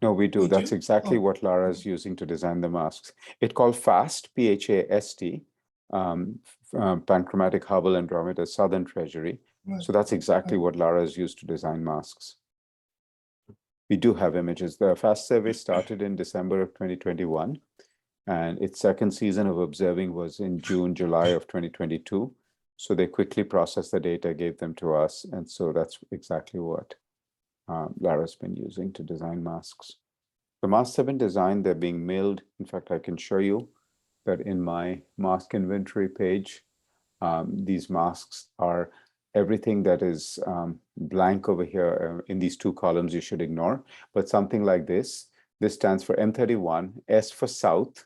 No, we do. We That's do? exactly Oh. what Lara is using to design the masks. It's called FAST, P-H-A-S-T, Panchromatic Hubble Andromeda Southern Treasury. Right. So that's exactly Okay. what Lara has used to design masks. We do have images. The FAST survey started in December of 2021, and its second season of observing was in June, July of 2022. So they quickly processed the data, gave them to us, and so that's exactly what Lara's been using to design masks. The masks have been designed, they're being mailed. In fact, I can show you that in my mask inventory page, these masks are everything that is blank over here in these two columns you should ignore, but something like this. This stands for M31, S for South.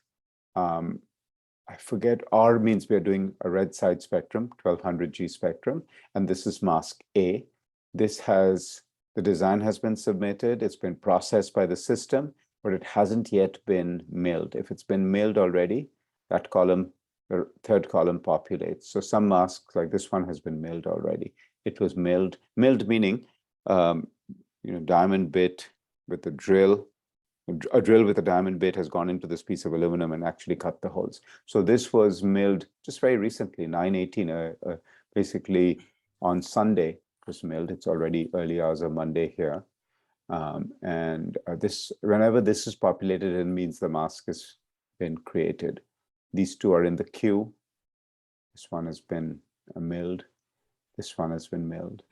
I forget, R means we're doing a red side spectrum, 1200 G spectrum, and this is mask A. This has, the design has been submitted, it's been processed by the system, but it hasn't yet been mailed. If it's been mailed already, that column, the third column populates. So some masks like this one has been mailed already. It was mailed meaning, diamond bit with a drill with a diamond bit has gone into this piece of aluminum and actually cut the holes. So this was mailed just very recently, 9/18, basically on Sunday it was mailed. It's already early hours of Monday here. Whenever this is populated, it means the mask has been created. These two are in the queue. This one has been mailed. This one has been mailed.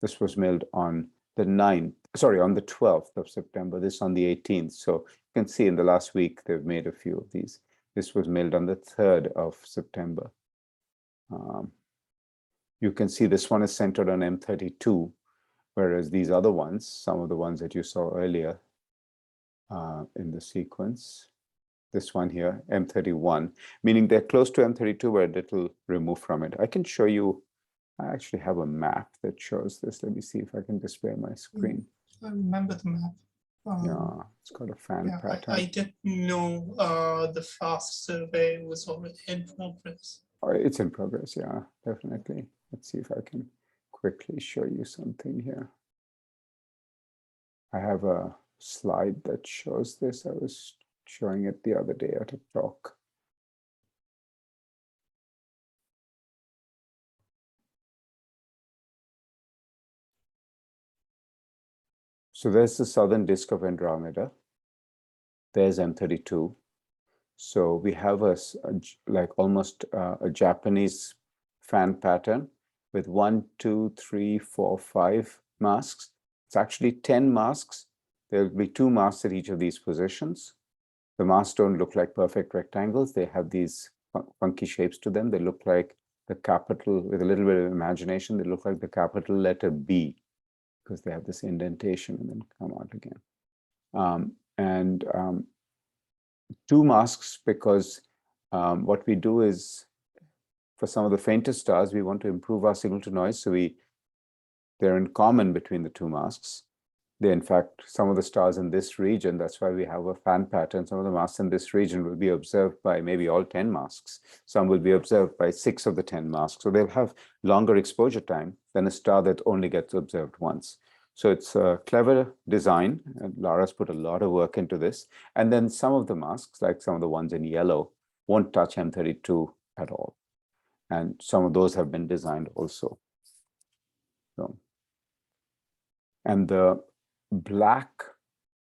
This was mailed on the 12th of September, this on the 18th. So you can see in the last week, they've made a few of these. This was mailed on the 3rd of September. You can see this one is centered on M32, whereas these other ones, some of the ones that you saw earlier in the sequence, this one here, M31, meaning they're close to M32, but a little removed from it. I can show you, I actually have a map that shows this. Let me see if I can display my screen. I remember the map. Yeah, it's got a fan pattern. I didn't know the FAST survey was already in progress. It's in progress, yeah, definitely. Let's see if I can quickly show you something here. I have a slide that shows this. I was showing it the other day at a talk. So there's the southern disk of Andromeda. There's M32. So we have almost a Japanese fan pattern with 1, 2, 3, 4, 5 masks. It's actually 10 masks. There'll be 2 masks at each of these positions. The masks don't look like perfect rectangles. They have these funky shapes to them. They look like the capital, with a little bit of imagination, they look like the capital letter B, because they have this indentation and then come out again. 2 masks because what we do is, for some of the faintest stars, we want to improve our signal to noise. So they're in common between the 2 masks. They're in fact, some of the stars in this region, that's why we have a fan pattern. Some of the masks in this region will be observed by maybe all 10 masks. Some will be observed by 6 of the 10 masks. So they'll have longer exposure time than a star that only gets observed once. So it's a clever design, and Lara's put a lot of work into this. And then some of the masks, like some of the ones in yellow, won't touch M32 at all. And some of those have been designed also. So, and the black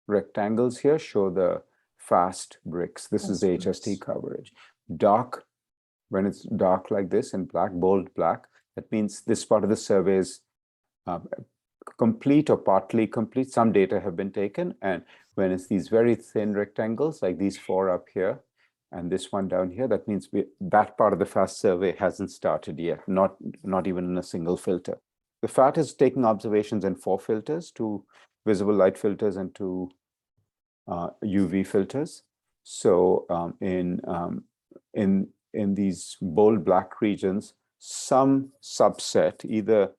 rectangles here show the fast bricks. This is the HST coverage. Dark, when it's dark like this in black, bold black, that means this part of the survey is complete or partly complete. Some data have been taken, and when it's these very thin rectangles like these 4 up here and this one down here, that means that part of the FAST survey hasn't started yet, not even in a single filter. The FAT is taking observations in 4 filters, 2 visible light filters and 2 UV filters. So in these bold black regions, some subset, either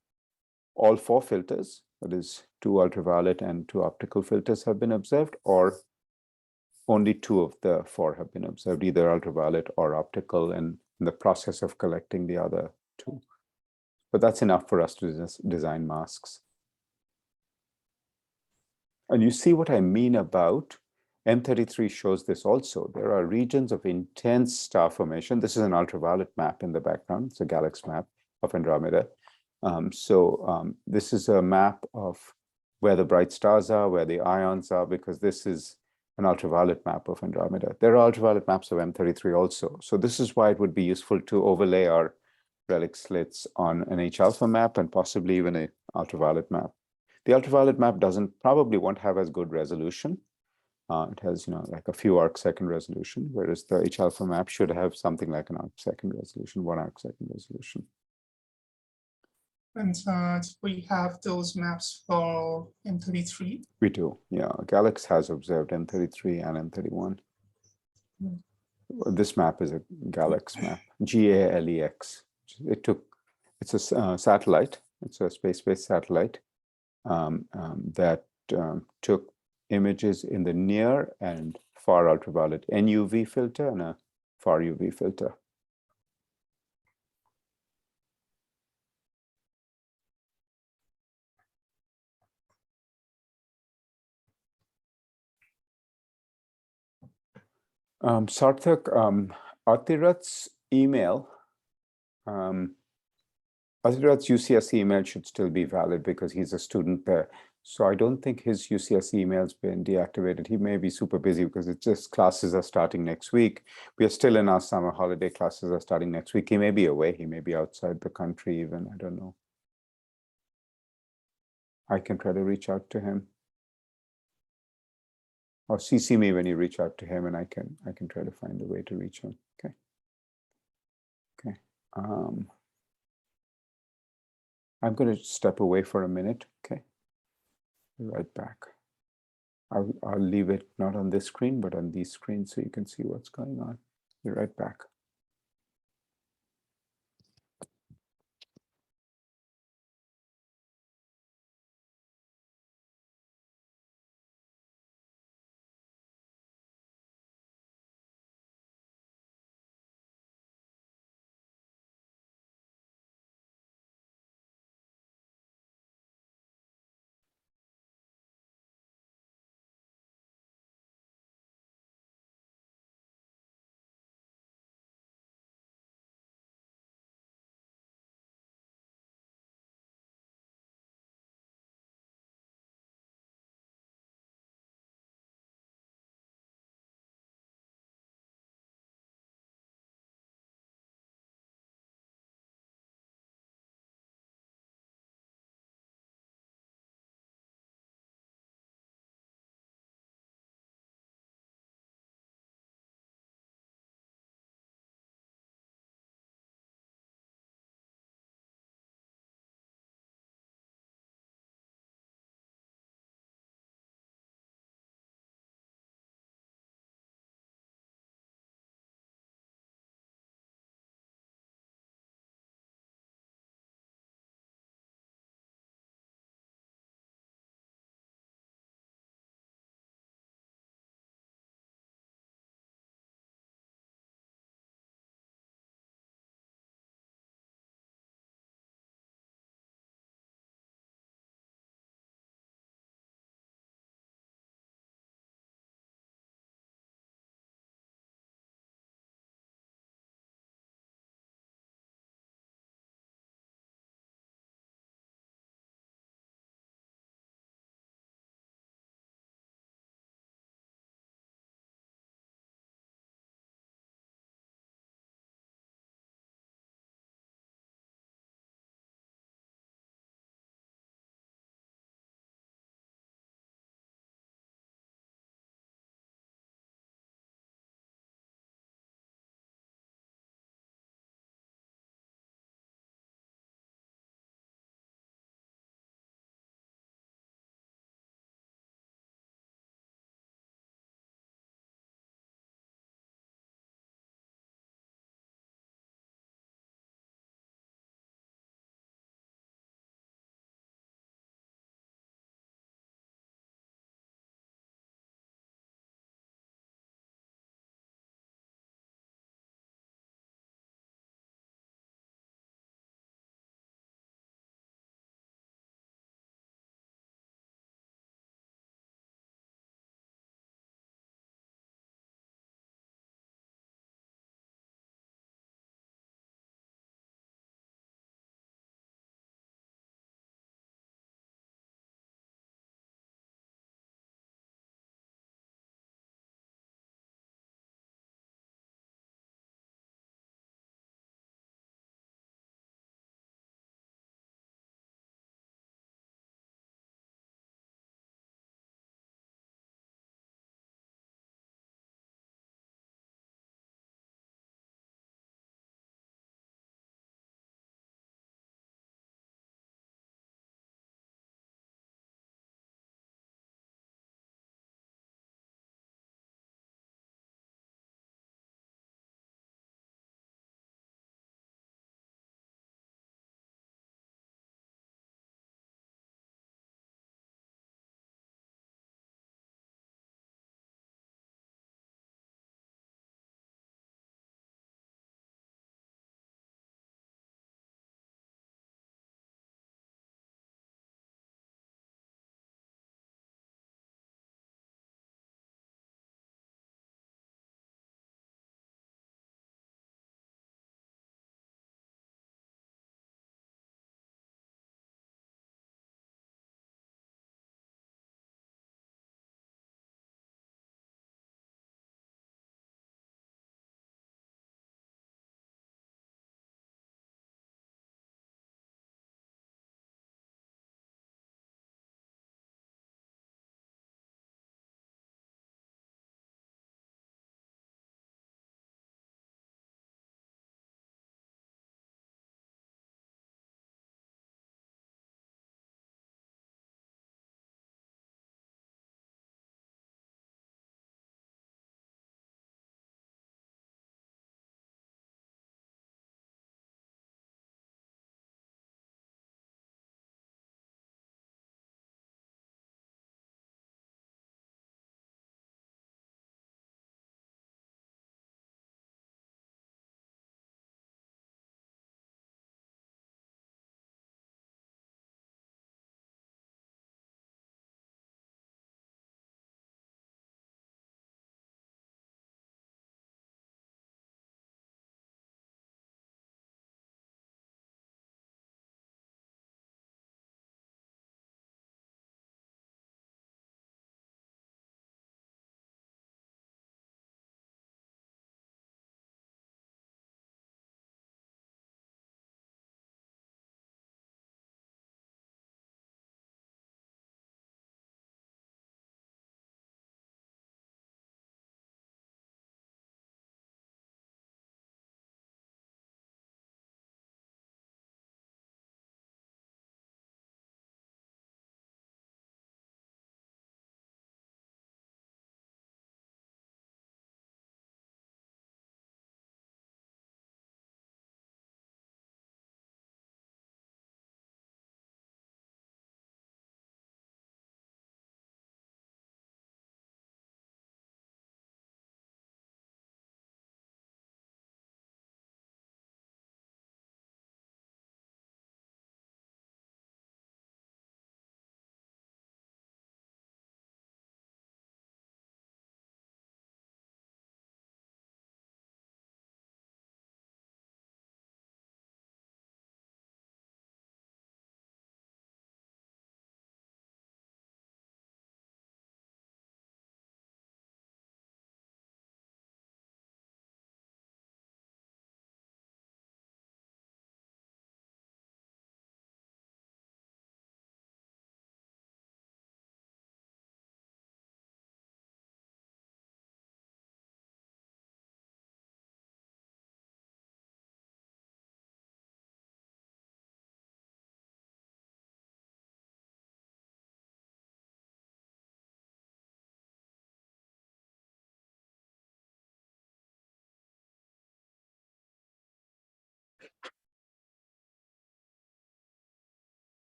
all 4 filters, that is 2 ultraviolet and 2 optical filters, have been observed, or only 2 of the 4 have been observed, either ultraviolet or optical, and in the process of collecting the other 2. But that's enough for us to design masks. And you see what I mean about M33 shows this also. There are regions of intense star formation. This is an ultraviolet map in the background. It's a galaxy map of Andromeda. This is a map of where the bright stars are, where the ions are, because this is an ultraviolet map of Andromeda. There are ultraviolet maps of M33 also. So this is why it would be useful to overlay our relic slits on an H-alpha map and possibly even an ultraviolet map. The ultraviolet map probably won't have as good resolution. It has, like a few arc-second resolution, whereas the H-alpha map should have something like an arc-second resolution, 1 arc-second resolution. And we have those maps for M33. We do, yeah. Galaxy has observed M33 and M31. This map is a Galaxy map, GALEX. It's a satellite. It's a space-based satellite that took images in the near and far ultraviolet NUV filter and a far UV filter. Sarthak, Athirat's email, Athirat's UCSC email should still be valid because he's a student there. So I don't think his UCSC email's been deactivated. He may be super busy because it's just classes are starting next week. We are still in our summer holiday. Classes are starting next week. He may be away. He may be outside the country even. I don't know. I can try to reach out to him. Or CC me when you reach out to him, and I can try to find a way to reach him. Okay. Okay. I'm going to step away for a minute. Okay. Be right back. I'll leave it not on this screen, but on these screens so you can see what's going on. Be right back.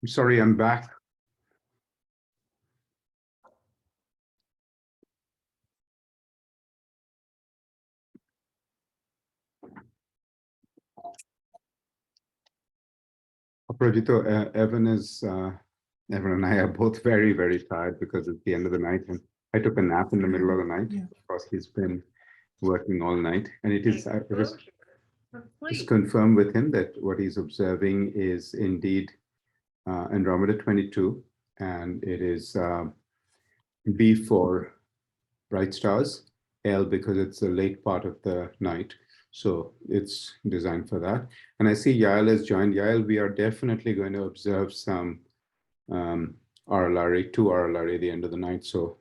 I'm sorry, I'm back. Aprajito, Evan and I are both very, very tired because it's the end of the night, and I took a nap in the middle of the night. Yeah. Of course, he's been working all night, and it is just confirmed with him that what he's observing is indeed Andromeda 22, and it is B for bright stars, L because it's the late part of the night. So it's designed for that. And I see Yael has joined. Yael, we are definitely going to observe some RLRA, 2 RLRA at the end of the night. So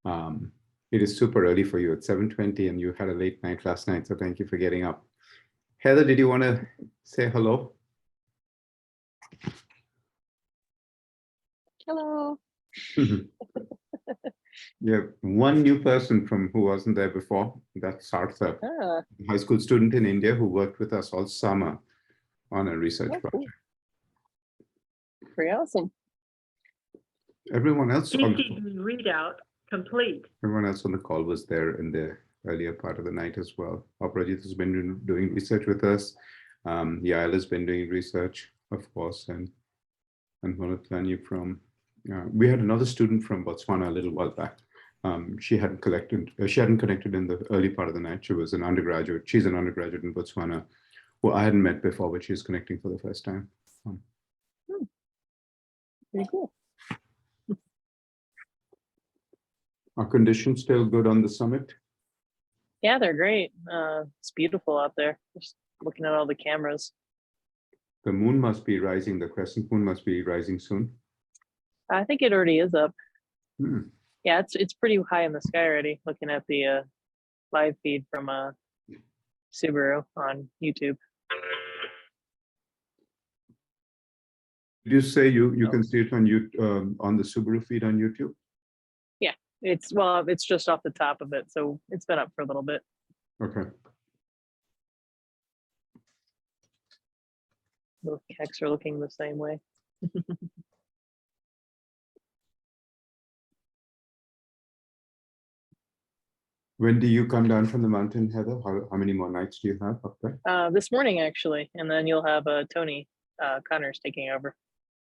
it is super early for you. It's 7:20 and you had a late night last night. So thank you for getting up. Heather, did you want to say hello? Hello. You have one new person from who wasn't there before. That's Sartha, Ah, high school student in India who worked with us all summer on a research oh, cool. project. Pretty awesome. Everyone else on DCD readout complete. the call was there in the earlier part of the night as well. Aprajit has been doing research with us. Yael has been doing research, of course, and Maunakea from. We had another student from Botswana a little while back. She hadn't connected in the early part of the night. She was an undergraduate. She's an undergraduate in Botswana, who I hadn't met before, but she's connecting for the first time. Pretty cool. Are conditions still good on the summit? Yeah, they're great. It's beautiful out there. Just looking at all the cameras. The moon must be rising. The crescent moon must be rising soon. I think it already is up. Hmm. Yeah, it's pretty high in the sky already. Looking at the live feed from Subaru on YouTube. Did you say you can see it on on the Subaru feed on YouTube? Yeah, it's just off the top of it, so it's been up for a little bit. Okay. Both Kecks are looking the same way. When do you come down from the mountain, Heather? How many more nights do you have up there? This morning actually, and then you'll have Tony Connors taking over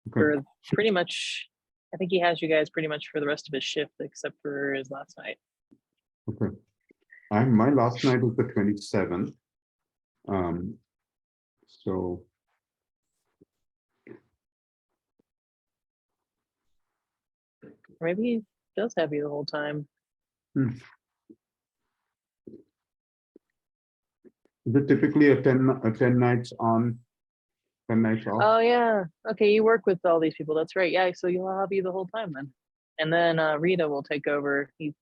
Okay. for pretty much. I think he has you guys pretty much for the rest of his shift, except for his last night. Okay. My last night was the 27th. So Maybe he does have you the whole time. is it typically a 10 nights on, 10 nights off? Oh yeah. Okay, you work with all these people. That's right. Yeah, so you'll have you the whole time then. And then Rita will take over. She's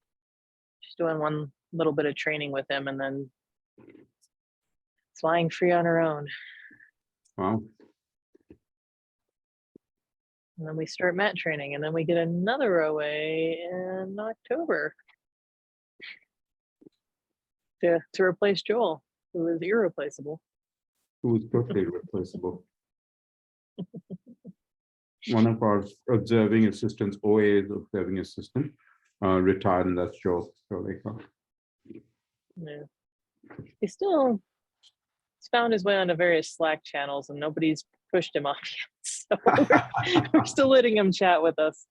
doing one little bit of training with him and then flying free on her own. Wow. And then we start mat training, and then we get another OA in October to replace Joel, who is irreplaceable. Who is totally replaceable. One of our observing assistants, OA is observing assistant, retired, and that's Joe. Yeah. He's found his way onto various Slack channels, and nobody's pushed him off yet. So we're still letting him chat with us.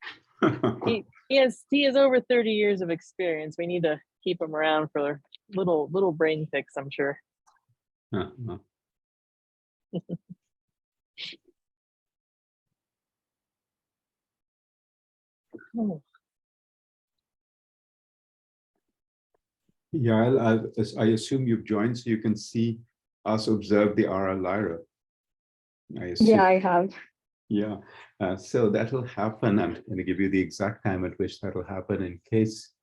He has over 30 years of experience. We need to keep him around for little brain picks, I'm sure. Oh. Yeah, I assume you've joined so you can see us observe the RL Lyra. Yeah, I have. Yeah, so that'll happen. I'm going to give you the exact time at which that'll happen in case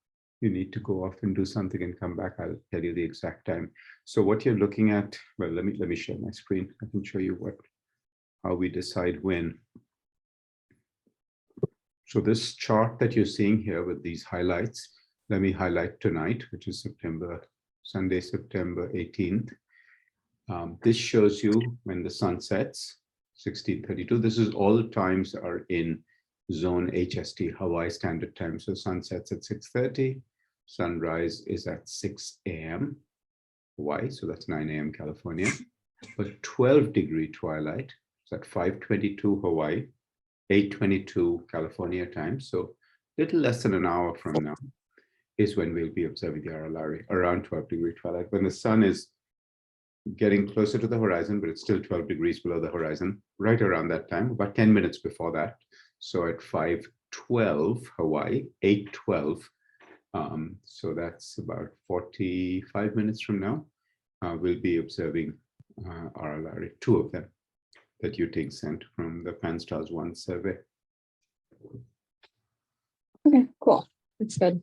you need to go off and do something and come back. I'll tell you the exact time. So what you're looking at, well, let me share my screen. I can show you how we decide when. So this chart that you're seeing here with these highlights, let me highlight tonight, which is Sunday, September 18th. This shows you when the sun sets. 1632. This is all the times are in zone HST, Hawaii Standard Time. So sun sets at 6:30, sunrise is at 6 a.m. Hawaii, so that's 9 a.m. California. But 12-degree twilight is at 5:22 Hawaii, 8:22 California time. So little less than an hour from now is when we'll be observing the RLR around 12-degree twilight, when the sun is getting closer to the horizon, but it's still 12 degrees below the horizon, right around that time, about 10 minutes before that. So at 5:12 Hawaii, 8:12, so that's about 45 minutes from now, we'll be observing RLR, 2 of them that Yuting sent from the Pan-STARRS 1 survey. Okay, cool. That's good.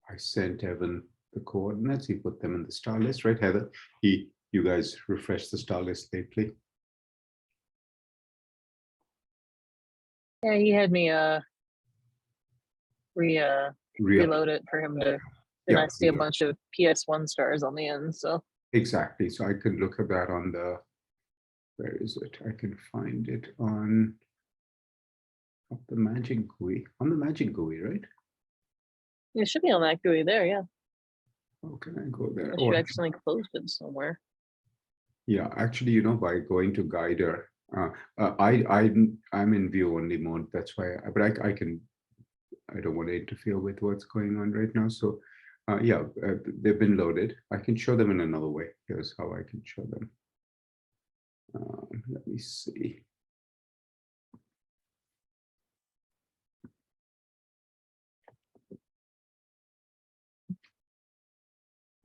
I sent Evan the coordinates. He put them in the star list, right, Heather? You guys refreshed the star list lately. Yeah, he had me reload it for him to. Then I see a bunch of PS1 stars on the end. So exactly. So I can look at that on the. Where is it? I can find it on the Magic GUI. On the Magic GUI, right? it should be on that GUI there. Yeah. Oh, can I go there? Unless you accidentally closed it somewhere. Yeah, actually, by going to Guider, I'm in view only mode. That's why, but I can. I don't want to interfere with what's going on right now. So, yeah, they've been loaded. I can show them in another way. Here's how I can show them. Let me see.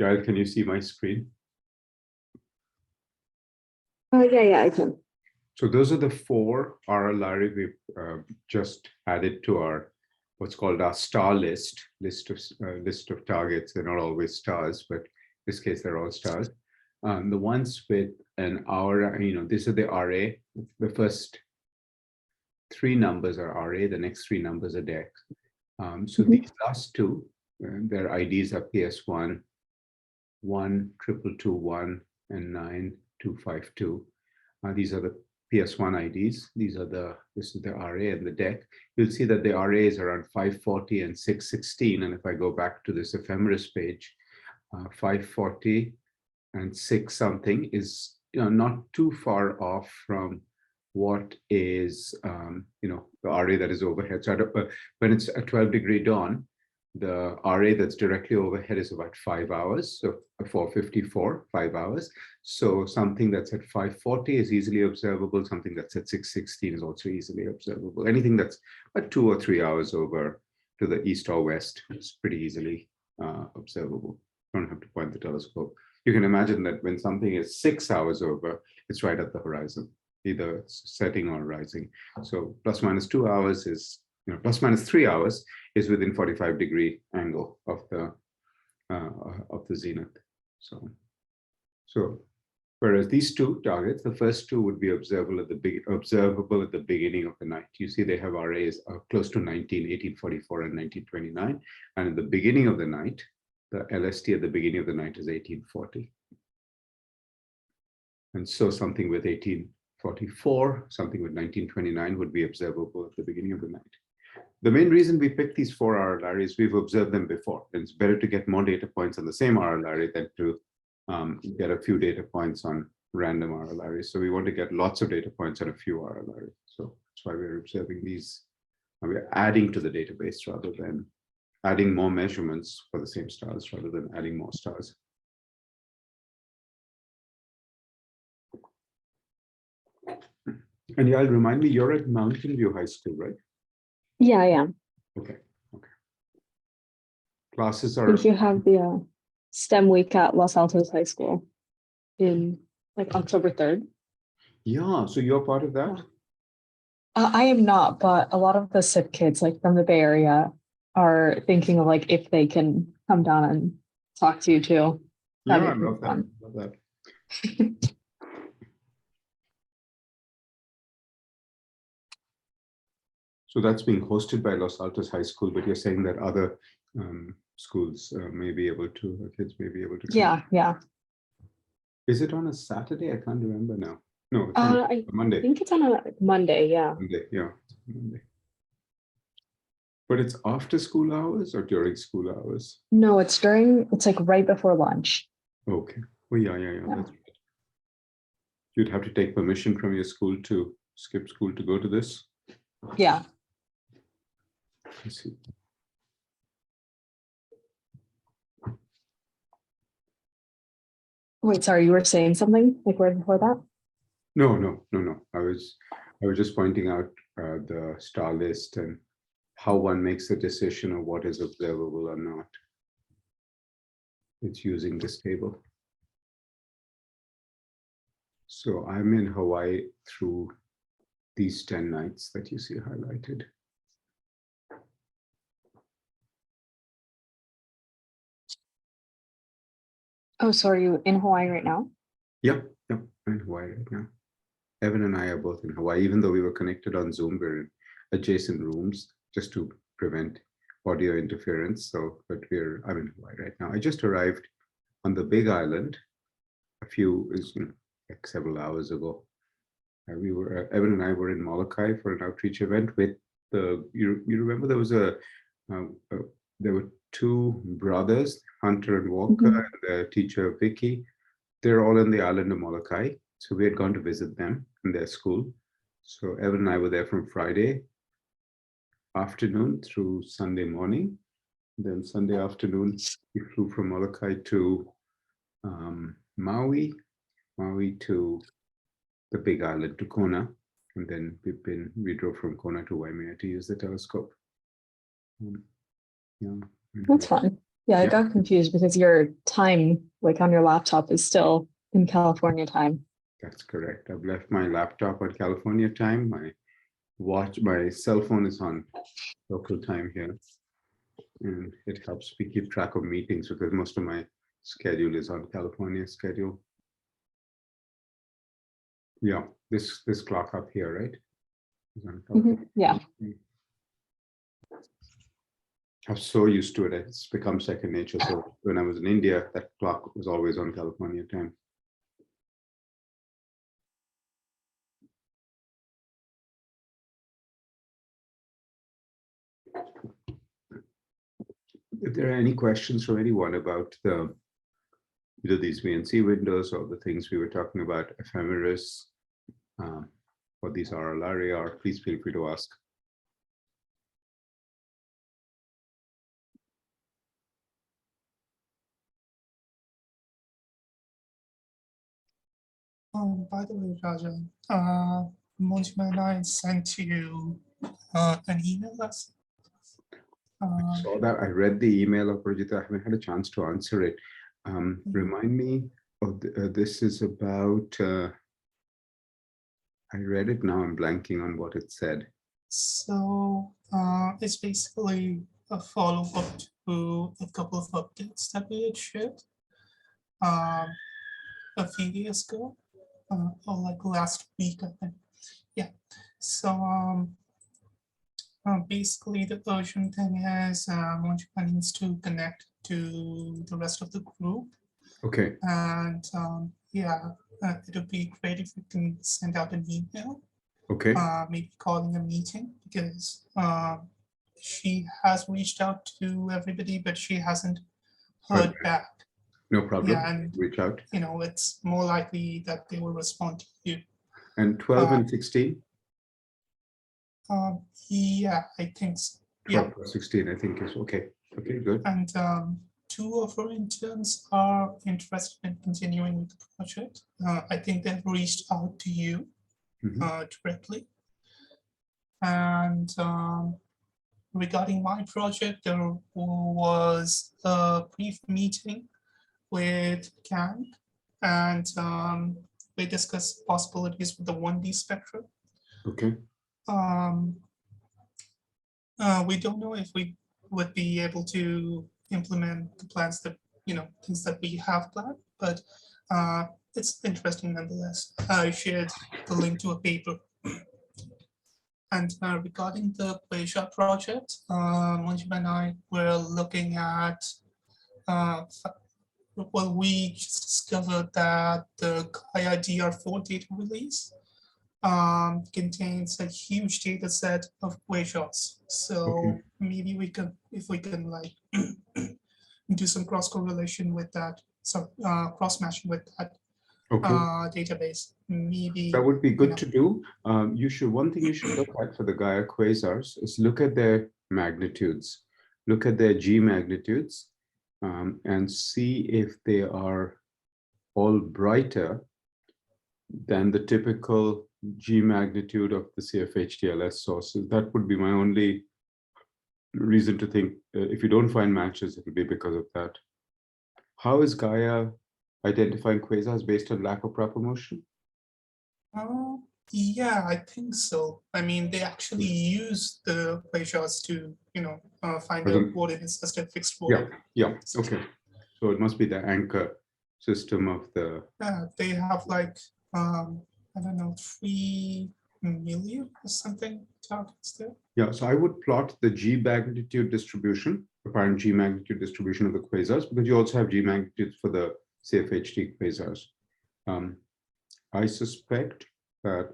Jared, can you see my screen? Oh, yeah, I can. So those are the 4 RLR we've just added to our what's called our star list of targets. They're not always stars, but in this case they're all stars. The ones with an hour, these are the RA. The first 3 numbers are RA. The next 3 numbers are DEC. So these last 2, their IDs are PS1, 12221 and 9252. These are the PS1 IDs. This is the RA and the DEC. You'll see that the RA is around 540 and 616. And if I go back to this ephemeris page, 540 and 6 something is not too far off from what is the RA that is overhead. So when it's a 12-degree dawn, the RA that's directly overhead is about 5 hours, so 454, 5 hours. So something that's at 540 is easily observable. Something that's at 616 is also easily observable. Anything that's about 2 or 3 hours over to the east or west is pretty easily observable. You don't have to point the telescope. You can imagine that when something is 6 hours over, it's right at the horizon, either setting or rising. So plus minus 2 hours is, plus minus 3 hours is within 45-degree angle of the zenith. So whereas these 2 targets, the first 2 would be observable at the beginning of the night. You see they have RAs close to 1844 and 1929, and at the beginning of the night, the LST at the beginning of the night is 1840. And so something with 1844, something with 1929 would be observable at the beginning of the night. The main reason we picked these 4 RLR is we've observed them before. And it's better to get more data points on the same RLR than to get a few data points on random RLR. So we want to get lots of data points on a few RLR. So that's why we're observing these. We're adding to the database rather than adding more measurements for the same stars rather than adding more stars. And yeah, remind me, you're at Mountain View High School, right? Yeah, I am. Okay. Classes I are. think you have the STEM week at Los Altos High School in like October 3rd. Yeah, so you're part of that? I am not, but a lot of the SIP kids like from the Bay Area are thinking of like if they can come down and talk to you too. Yeah, I love that. Love that. So that's being hosted by Los Altos High School, but you're saying that other schools may be able to, kids may be able to. Yeah. Is it on a Saturday? I can't remember now. No, it's on I a Monday. think it's on a Monday, yeah. Monday, yeah. Monday. But it's after school hours or during school hours? No, it's like right before lunch. Okay. Well, yeah. That's right. You'd have to take permission from your school to skip school to go to this? Yeah. I see. Wait, sorry, you were saying something like right before that? No. I was just pointing out the star list and how one makes the decision of what is observable or not. It's using this table. So I'm in Hawaii through these 10 nights that you see highlighted. Oh, so are you in Hawaii right now? Yep, I'm in Hawaii right now. Evan and I are both in Hawaii, even though we were connected on Zoom, we're in adjacent rooms just to prevent audio interference. So, but I'm in Hawaii right now. I just arrived on the Big Island like several hours ago. Evan and I were in Maunakea for an outreach event with you remember there was there were two brothers, Hunter and Walker, and the teacher Vicky. They're all on the island of Maunakea. So we had gone to visit them in their school. So Evan and I were there from Friday afternoon through Sunday morning. Then Sunday afternoon, we flew from Maunakea to Maui to the Big Island, to Kona. And then we drove from Kona to Waimea to use the telescope. Yeah. That's fun. Yeah, I got confused because your time, like on your laptop, is still in California time. That's correct. I've left my laptop on California time. My cell phone is on local time here. And it helps me keep track of meetings because most of my schedule is on California schedule. Yeah, this clock up here, right? Is on California. Yeah. I'm so used to it. It's become second nature. So when I was in India, that clock was always on California time. If there are any questions from anyone about either these VNC windows or the things we were talking about, ephemeris, or these RLRAR, please feel free to ask. By the way, Raja, Mojima and I sent you an email last. I saw that. I read the email of Rajita. I haven't had a chance to answer it. Remind me of this is about. I read it now. I'm blanking on what it said. So it's basically a follow-up to a couple of updates that we had shared a few days ago, or like last week, I think. Yeah. So basically, the urgent thing is Mojima needs to connect to the rest of the group. Okay. And yeah, it would be great if you can send out an email. Okay. Maybe calling a meeting, because she has reached out to everybody, but she hasn't heard back. No problem. Yeah, and reach out. It's more likely that they will respond to you. And 12 and 16? Yeah, I think so. 12 or 16, I think is okay. Okay, good. And 2 of our interns are interested in continuing with the project. I think they've reached out to you directly. And regarding my project, there was a brief meeting with Kang, and we discussed possibilities with the 1D spectra. Okay. We don't know if we would be able to implement the plans that, things that we have planned, but it's interesting nonetheless. I shared the link to a paper. And regarding the Weisz project, Mojima and I were looking at well, we just discovered that the Gaia DR4 data release contains a huge data set of quasars. So maybe we can, if we can like do some cross correlation with that, some cross matching with that database, maybe that would be good know. to do. One thing you should look at for the Gaia quasars is look at their magnitudes, look at their G magnitudes, and see if they are all brighter than the typical G magnitude of the CFHTLS sources. That would be my only reason to think if you don't find matches, it will be because of that. How is Gaia identifying quasars based on lack of proper motion? Yeah, I think so. I mean, they actually use the quasars to, find the coordinates as a fixed coordinate. Yeah, okay. So it must be the anchor system of the. They have like, I don't know, 3 million or something targets there. Yeah, so I would plot the G magnitude distribution, apparent G magnitude distribution of the quasars, because you also have G magnitudes for the CFHT quasars. I suspect that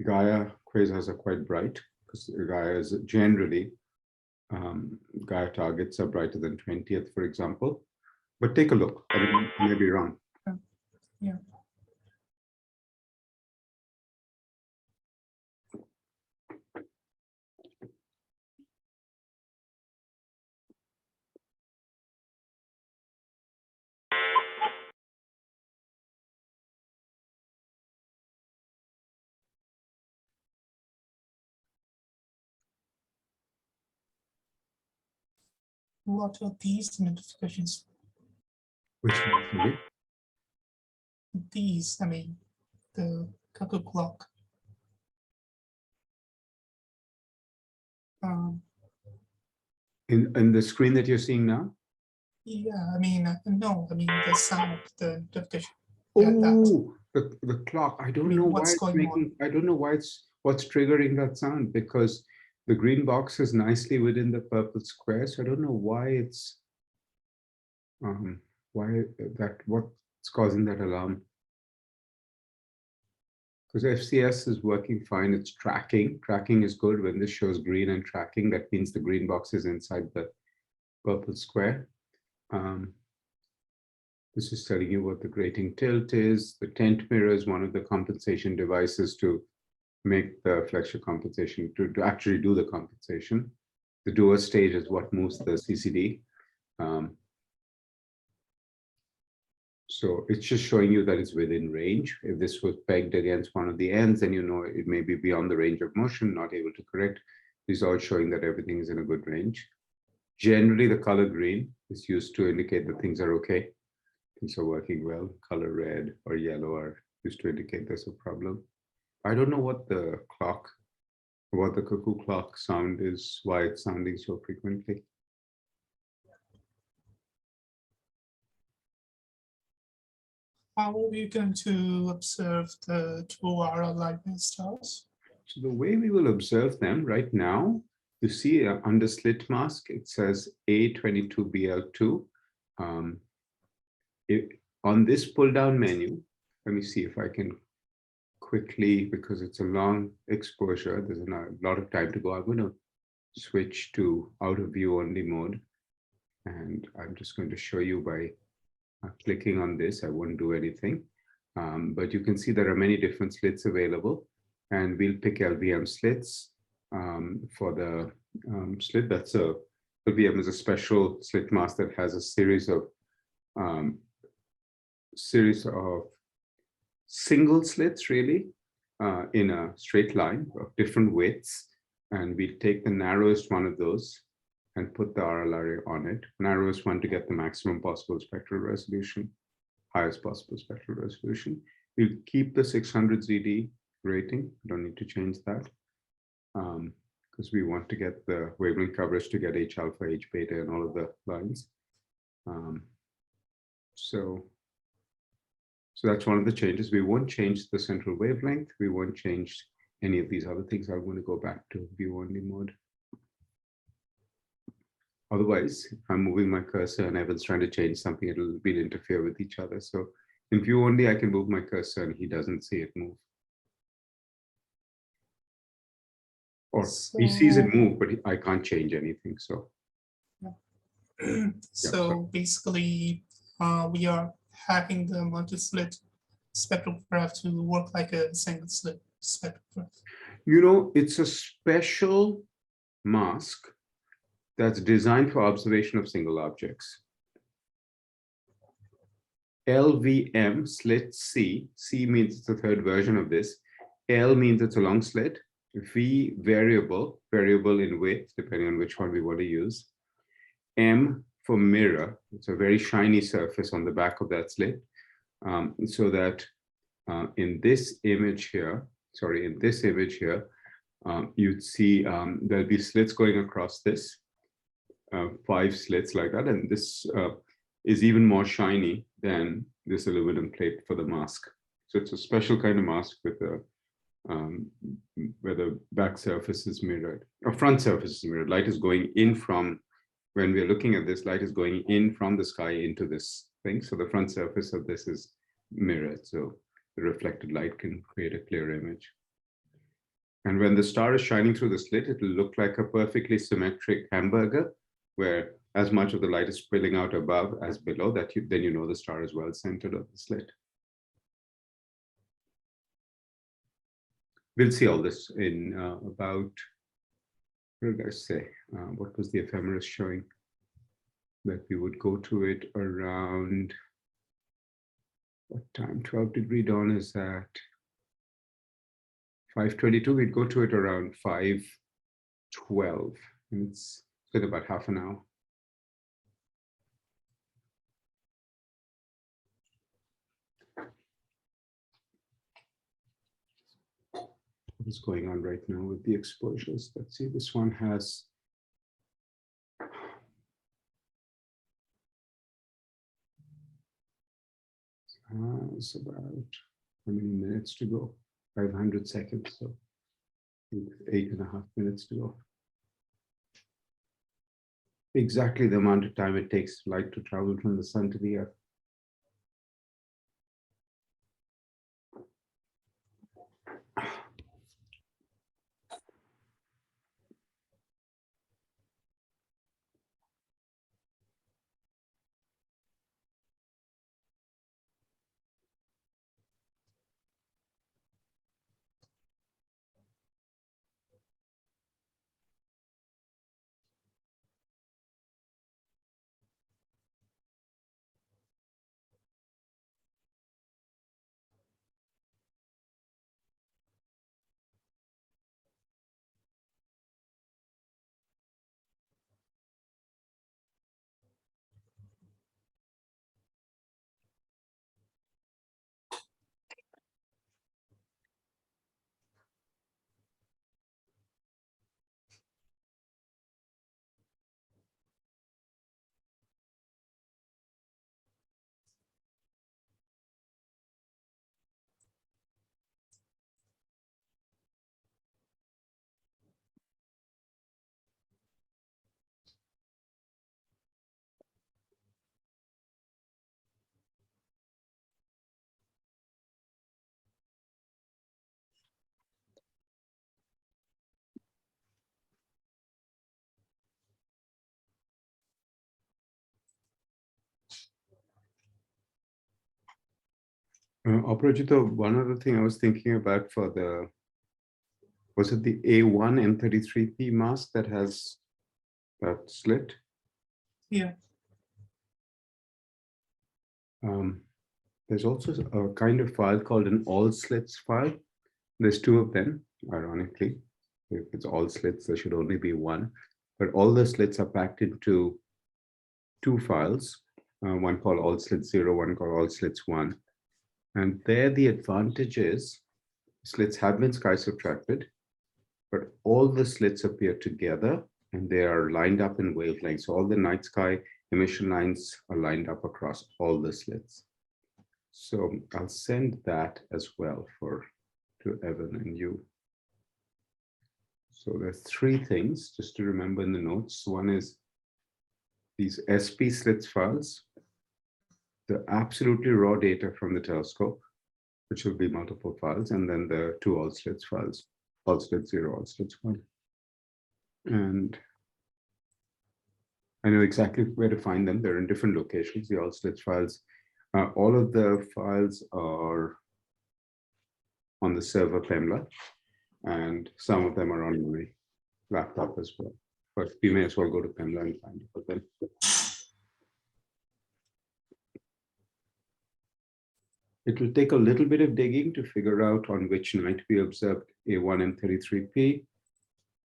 Gaia quasars are quite bright, because Gaia is generally, Gaia targets are brighter than 20th, for example. But take a look, I may be wrong. Yeah. What are these notifications? Which one, sorry? These, I mean, the cuckoo clock. In the screen that you're seeing now? Yeah, I mean, no, I mean the sound, the notification. Oh, the clock. I don't know why it's making. I don't know why what's triggering that sound, because the green box is nicely within the purple square. So I don't know why it's what's causing that alarm. Because FCS is working fine. It's tracking. Tracking is good. When this shows green and tracking, that means the green box is inside the purple square. This is telling you what the grating tilt is. The tent mirror is one of the compensation devices to make the flexure compensation, to actually do the compensation. The doer stage is what moves the CCD. So it's just showing you that it's within range. If this was pegged against one of the ends, then you know it may be beyond the range of motion, not able to correct. These are all showing that everything is in a good range. Generally, the color green is used to indicate that things are okay. Things are working well. Color red or yellow are used to indicate there's a problem. I don't know what the clock, what the cuckoo clock sound is, why it's sounding so frequently. How are we going to observe the 2 aurora lightning stars? So the way we will observe them right now, you see under slit mask, it says A22BL2. On this pull down menu, let me see if I can quickly, because it's a long exposure, there's a lot of time to go. I'm going to switch to out of view only mode. And I'm just going to show you by clicking on this. I won't do anything, but you can see there are many different slits available, and we'll pick LVM slits for the slit. That's LVM is a special slit mask that has a series of single slits, really, in a straight line of different widths, and we take the narrowest one of those and put the RLRA on it. Narrowest one to get the maximum possible spectral resolution, highest possible spectral resolution. We'll keep the 600 ZD rating. Don't need to change that because we want to get the wavelength coverage to get H alpha, H beta, and all of the lines. So that's one of the changes. We won't change the central wavelength. We won't change any of these other things. I'm going to go back to view only mode. Otherwise, if I'm moving my cursor and Evan's trying to change something, it'll interfere with each other. So in view only, I can move my cursor and he doesn't see it move. Or he sees it move, but I can't change anything. So, So basically, we are having the multi-slit spectrograph to work like a single slit spectrograph. you know, it's a special mask that's designed for observation of single objects. LVM slit C. C means it's the third version of this. L means it's a long slit. V variable in width, depending on which one we want to use. M for mirror. It's a very shiny surface on the back of that slit. So that in this image here, you'd see there'll be slits going across this, 5 slits like that, and this is even more shiny than this aluminum plate for the mask. So it's a special kind of mask with a where the back surface is mirrored, or front surface is mirrored. Light is going in from, when we're looking at this, light is going in from the sky into this thing. So the front surface of this is mirrored. So the reflected light can create a clear image. And when the star is shining through the slit, it will look like a perfectly symmetric hamburger, where as much of the light is spilling out above as below, then you know the star is well centered on the slit. We'll see all this in about, what did I say? What was the ephemeris showing? That we would go to it around, what time? 12-degree dawn is at 5:22. We'd go to it around 5:12. And it's been about half an hour. What's going on right now with the exposures? Let's see, this one has it's about how many minutes to go? 500 seconds, so 8.5 minutes to go. Exactly the amount of time it takes light to travel from the sun to the earth. Aparajita, one other thing I was thinking about for the, was it the A1 M33P mask that has that slit? Yeah. There's also a kind of file called an all slits file. There's 2 of them, ironically. If it's all slits, there should only be 1. But all the slits are packed into 2 files, one called all slits 0, one called all slits 1. And there the advantage is slits have been sky subtracted, but all the slits appear together and they are lined up in wavelengths. So all the night sky emission lines are lined up across all the slits. So I'll send that as well to Evan and you. So there's 3 things just to remember in the notes. One is these SP slits files, the absolutely raw data from the telescope, which will be multiple files, and then the two all slits files, all slits 0, all slits 1. And I know exactly where to find them. They're in different locations, the all slits files. All of the files are on the server Pemla, and some of them are on my laptop as well. But you may as well go to Pemla and find it for them. It will take a little bit of digging to figure out on which night we observed A1M33P.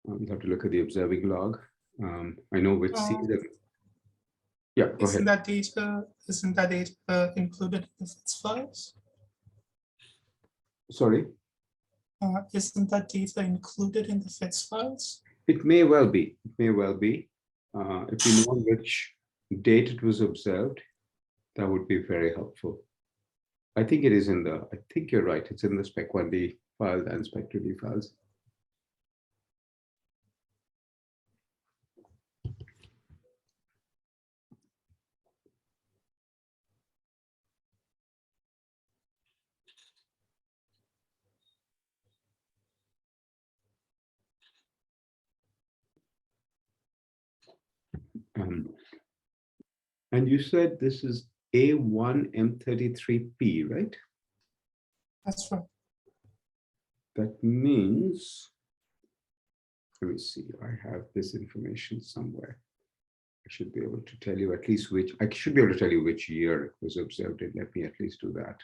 We'll have to look at the observing log. I know which season. Yeah, go Isn't ahead. isn't that data included in the FITS files? Sorry, Isn't that data included in the FITS files? it may well be. It may well be. If you know which date it was observed, that would be very helpful. I think it is in the, I think you're right. It's in the Spec 1D files and Spec 2D files. And you said this is A1M33P, right? That's right. That means, let me see, I have this information somewhere. I should be able to tell you at least which, I should be able to tell you which year it was observed in. Let me at least do that.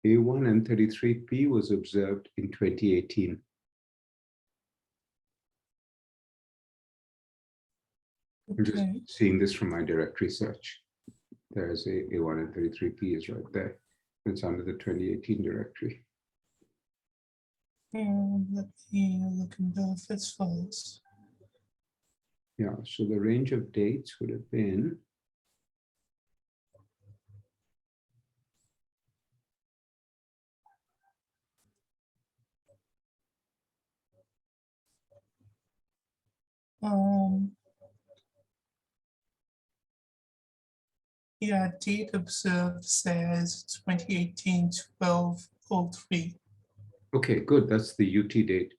A1M33P was observed in 2018. I'm just Okay. seeing this from my directory search. There's A1M33P is right there. It's under the 2018 directory. Let me look in the FITS files. Yeah, so the range of dates would have been Yeah, date observed says 2018-12/03. okay, good. That's the UT date.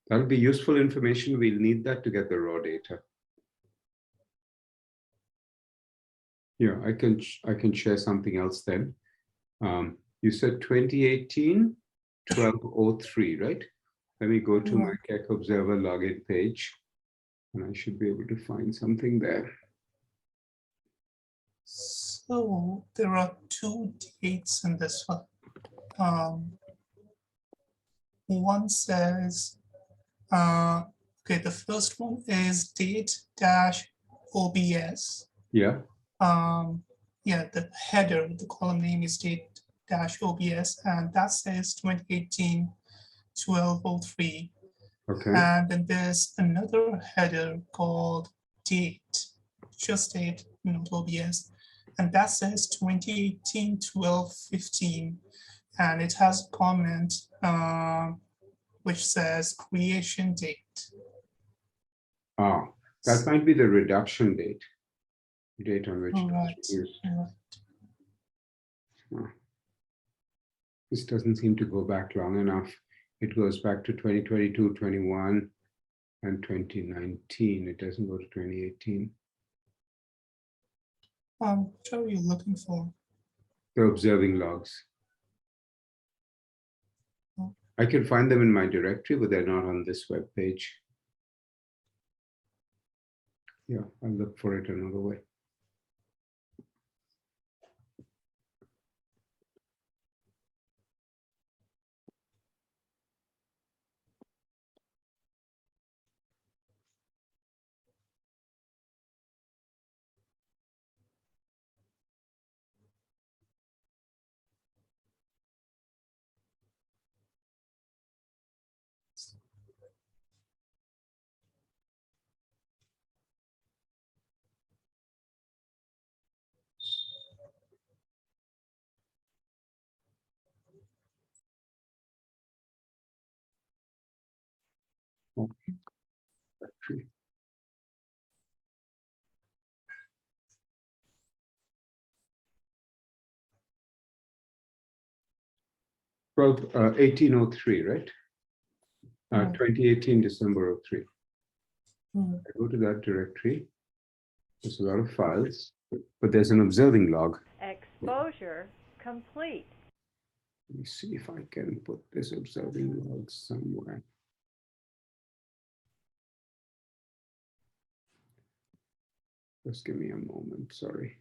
That'll be useful information. We'll need that to get the raw data. Yeah, I can share something else then. You said 2018-12/03, right? Let me go to my Keck Observer login page, and I should be able to find something there. So there are two dates in this one. One says, okay, the first one is date-OBS. Yeah. Yeah, the header, the column name is date-OBS, and that says 2018-12/03. Okay. And then there's another header called date, just date, not OBS, and that says 2018-12/15, and it has a comment which says creation date. Ah, that might be the reduction date on which it was Right. reduced. Right. This doesn't seem to go back long enough. It goes back to 2022, 21, and 2019. It doesn't go to 2018. What are you looking for? The observing logs. I can find them in my directory, but they're not on this web page. Yeah, I'll look for it another way. directory. Well, 1803, right? 2018, December 03. I go to that directory. There's a lot of files, but there's an observing log. Exposure complete. Let me see if I can put this observing log somewhere. Just give me a moment, sorry.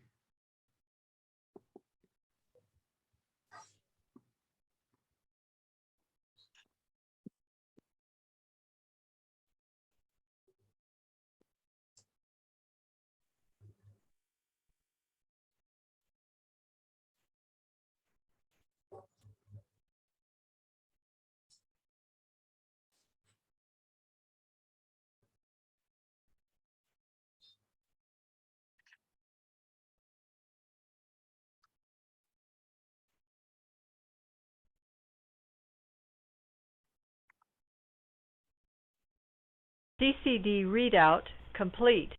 CCD readout complete.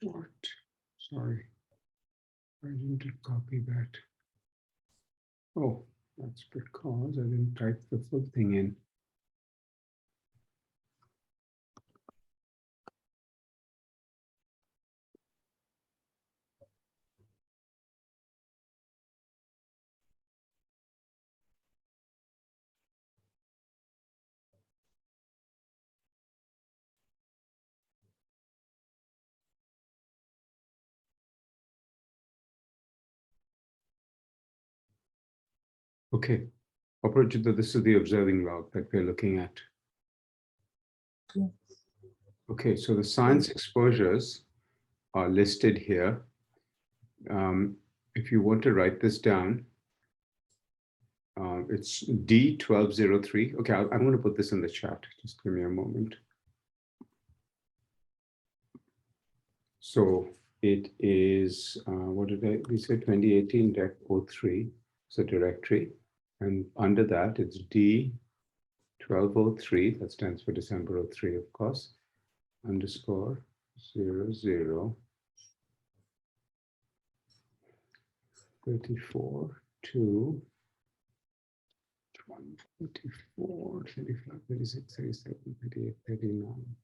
What? Sorry, I didn't copy that. Oh, that's because I didn't type the full thing in. Okay, Aparajita, this is the observing log that we're looking at. Okay, so the science exposures are listed here. If you want to write this down, it's D1203. Okay, I'm going to put this in the chat. Just give me a moment. So it is, what did we say, 2018 Deck 03, so directory. And under that, it's D1203, that stands for December 03, of course, _00 34 to 24, 35, 36, 37, 38, 39.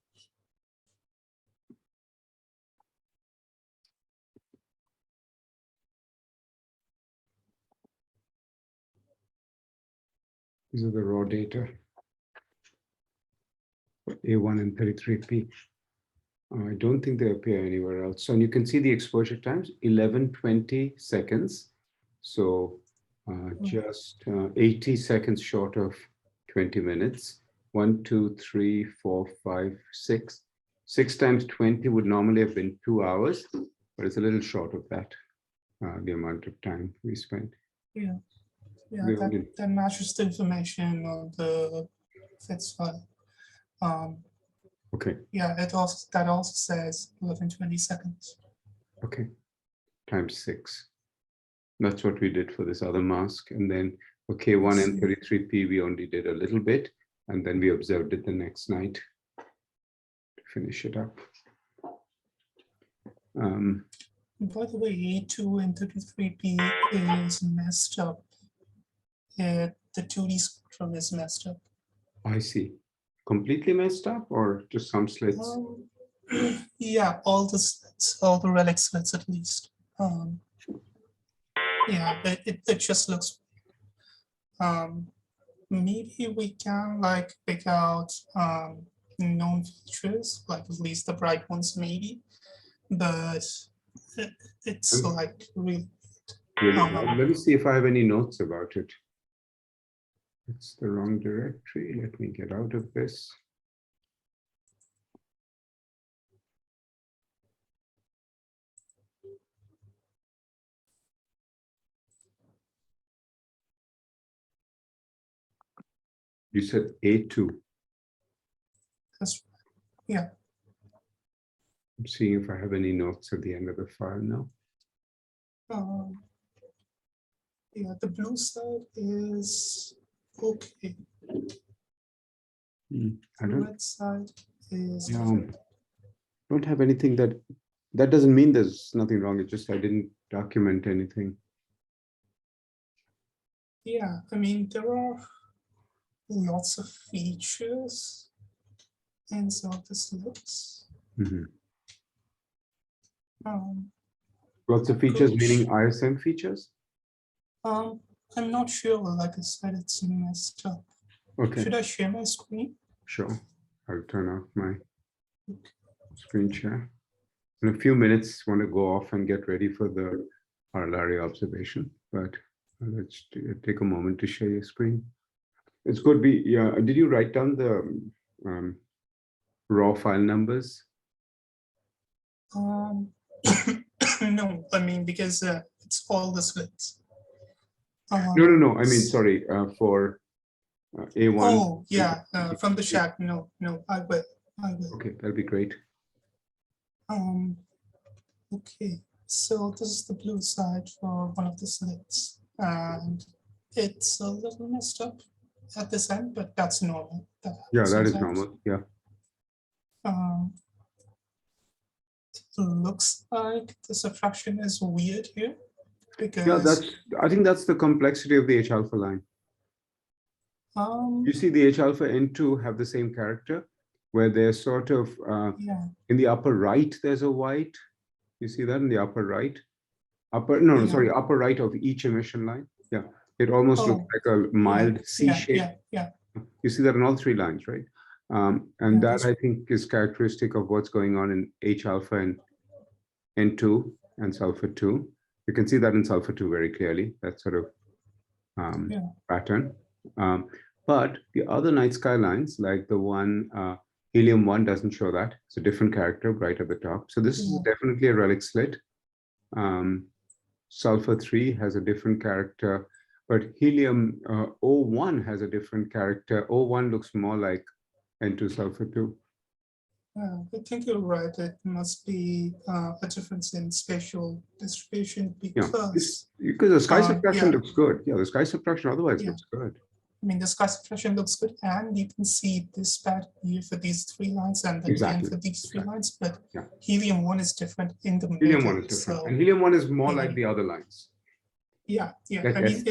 These are the raw data. A1 and 33P. I don't think they appear anywhere else. So, and you can see the exposure times, 1120 seconds. So just 80 seconds short of 20 minutes. 1, 2, 3, 4, 5, 6. 6 times 20 would normally have been 2 hours, but it's a little short of that, the amount of time we spent. Yeah, that matches the information on the FITS file. Okay. Yeah, that also says 1120 seconds. Okay, times 6. That's what we did for this other mask. And then for K1 and 33P, we only did a little bit, and then we observed it the next night to finish it up. By the way, A2 and 33P is messed up. The 2D spectrum is messed up. I see. Completely messed up, or just some slits? Yeah, all the slits, all the relic slits at least. Yeah, it just looks. Maybe we can like pick out known features, like at least the bright ones, maybe. But it's like really. Let me see if I have any notes about it. It's the wrong directory. Let me get out of this. You said A2. That's yeah. I'm seeing if I have any notes at the end of the file now. Yeah, the blue side is okay. I The don't. red side is Don't have anything that doesn't mean there's nothing wrong. It's just I didn't document anything. yeah. I mean, there are lots of features in some of the slits. Mhm. Um, Lots of features, Coach. meaning ISM features. I'm not sure. Like I said, it's messed up. Okay, Should I share my screen? sure. I'll turn off my screen share. In a few minutes, want to go off and get ready for the Larry observation, but let's take a moment to share your screen. It's good. Did you write down the raw file numbers? No, I mean, because it's all the slits. No. I mean, sorry, for A1. Oh, yeah, from the chat. No, I will. Okay, that'll be great. Okay, so this is the blue side for one of the slits, and it's a little messed up at this end, but that's normal. Yeah, that is sometimes. normal. Yeah. It looks like the subtraction is weird here because I think that's the complexity of the H alpha line. You see the H alpha N2 have the same character where they're sort of in the upper right, there's a white. You see that in the upper right? Upper right of each emission line. Yeah, it almost looks like a mild C shape. Yeah. You see that in all three lines, right? And that I think is characteristic of what's going on in H alpha and N2 and sulfur 2. You can see that in sulfur 2 very clearly, that sort of pattern. But the other night sky lines, like the one helium 1 doesn't show that. It's a different character right at the top. So this is definitely a relic slit. Sulfur 3 has a different character, but helium O1 has a different character. O1 looks more like N2 sulfur 2. I think you're right. It must be a difference in spatial distribution because the sky subtraction looks good. Yeah, the sky subtraction otherwise looks good. I mean, the sky subtraction looks good, and you can see this pattern here for these three lines, and then again for these three lines. But helium 1 is different in the middle. Helium 1 is different, and helium 1 is more like the other lines. Yeah. Like I mean, S3.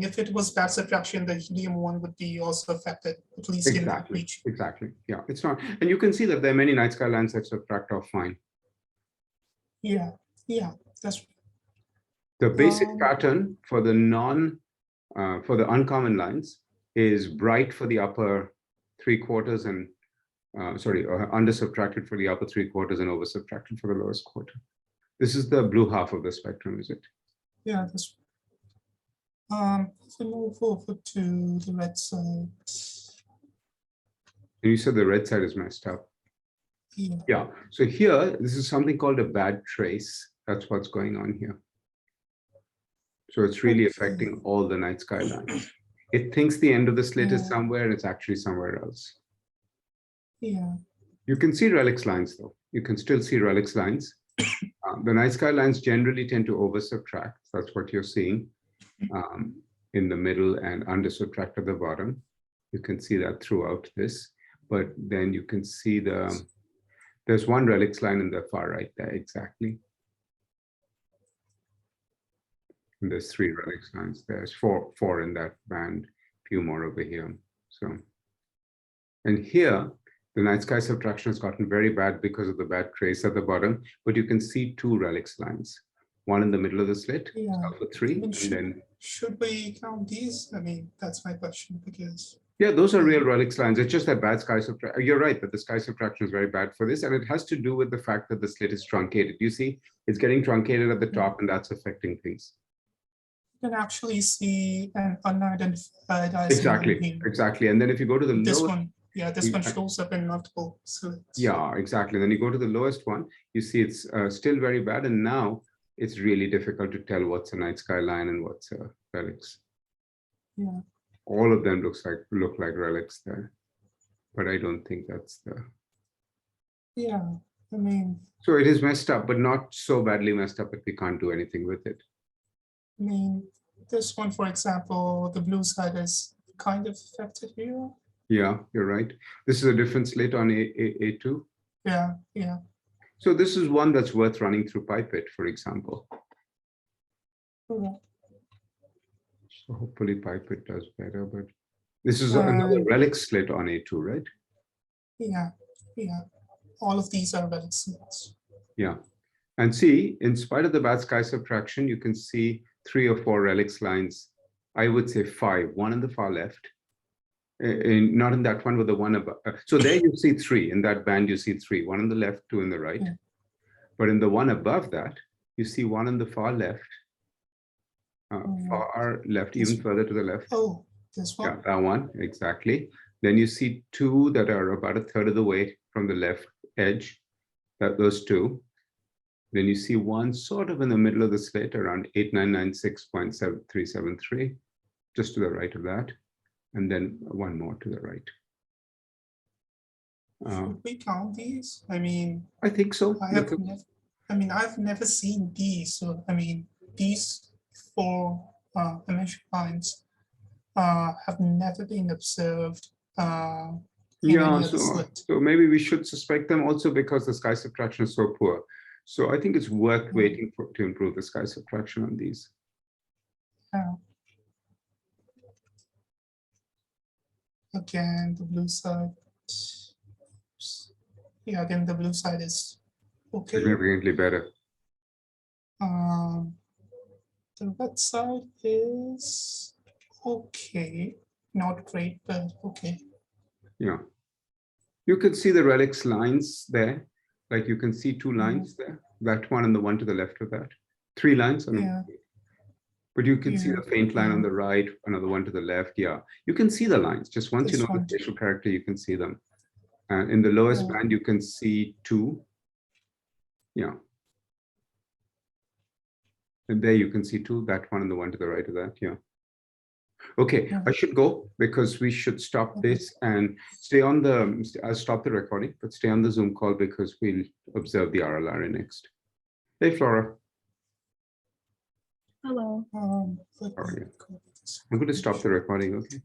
if it was bad subtraction, the helium 1 would be also affected, at least in that region. Exactly. Yeah, it's not, and you can see that there are many night sky lines that subtract off fine. Yeah, that's right. The basic pattern for the for the uncommon lines is bright for the upper 3/4 and under subtracted for the upper 3/4 and over subtracted for the lowest quarter. This is the blue half of the spectrum, is it? Yeah, that's right. If we move over to the red side. And you said the red side is messed up. Yeah. So here, this is something called a bad trace. That's what's going on here. So it's really affecting all the night sky lines. It thinks the end of the slit is somewhere, and it's actually somewhere else. Yeah. You can see relics lines, though. You can still see relics lines. The night sky lines generally tend to over subtract. That's what you're seeing in the middle and under subtract at the bottom. You can see that throughout this. But then you can see there's one relics line in the far right there, exactly. And there's 3 relics lines. There's four in that band, few more over here. So, and here, the night sky subtraction has gotten very bad because of the bad trace at the bottom, but you can see 2 relics lines. One in the middle of the slit, sulfur 3, and then... Should we count these? I mean, that's my question, because... Yeah, those are real relics lines. It's just that bad sky subtraction. You're right that the sky subtraction is very bad for this, and it has to do with the fact that the slit is truncated. You see, it's getting truncated at the top, and that's affecting things. You can actually see an unidentified ISM. Exactly. And then if you go to the this lowest, one, this one shows up in multiple slits. Yeah, exactly. Then you go to the lowest one, you see it's still very bad, and now it's really difficult to tell what's a night sky line and what's a relics. Yeah. all of them look like relics there, but I don't think that's the. Yeah, I mean, So it is messed up, but not so badly messed up that we can't do anything with it. this one, for example, the blue side is kind of affected here. Yeah, you're right. This is a different slit on A2. Yeah, yeah. So this is one that's worth running through Pipette, for example. Okay. So hopefully Pipette does better, but this is another relic slit on A2, right? Yeah, yeah. All of these are relic slits. Yeah. And see, in spite of the bad sky subtraction, you can see 3 or 4 relics lines. I would say 5, one on the far left. Not in that one, but the one above. So there you see 3. In that band, you see 3. One on the left, 2 on the right. Yeah. But in the one above that, you see 1 on the far left. Far left, even further to the left. Oh, this one? Yeah, that one, exactly. Then you see 2 that are about a third of the way from the left edge. Those 2. Then you see 1 sort of in the middle of the slit around 8996.7373, just to the right of that. And then 1 more to the right. Should we count these? I mean, I think so. I've never seen these. So, I mean, these 4 emission lines have never been observed. Yeah, so maybe we should suspect them also because the sky subtraction is so poor. So I think it's worth waiting to improve the sky subtraction on these. Yeah. Again, the blue side. Yeah, again, the blue side is okay. Significantly better. The red side is okay. Not great, but okay. Yeah. You can see the relics lines there. Like you can see 2 lines there. That one and the one to the left of that. 3 lines. Yeah. But you can see the faint line on the right, another one to the left. Yeah, you can see the lines. Just once you know the facial character, you can see them. And in the lowest band, you can see 2. Yeah. And there you can see 2, that one and the one to the right of that. Yeah. Okay, I should go because we should stop this and stay on the, I'll stop the recording, but stay on the Zoom call because we'll observe the RLR next. Hey, Flora. Hello. I'm going to stop the recording, okay?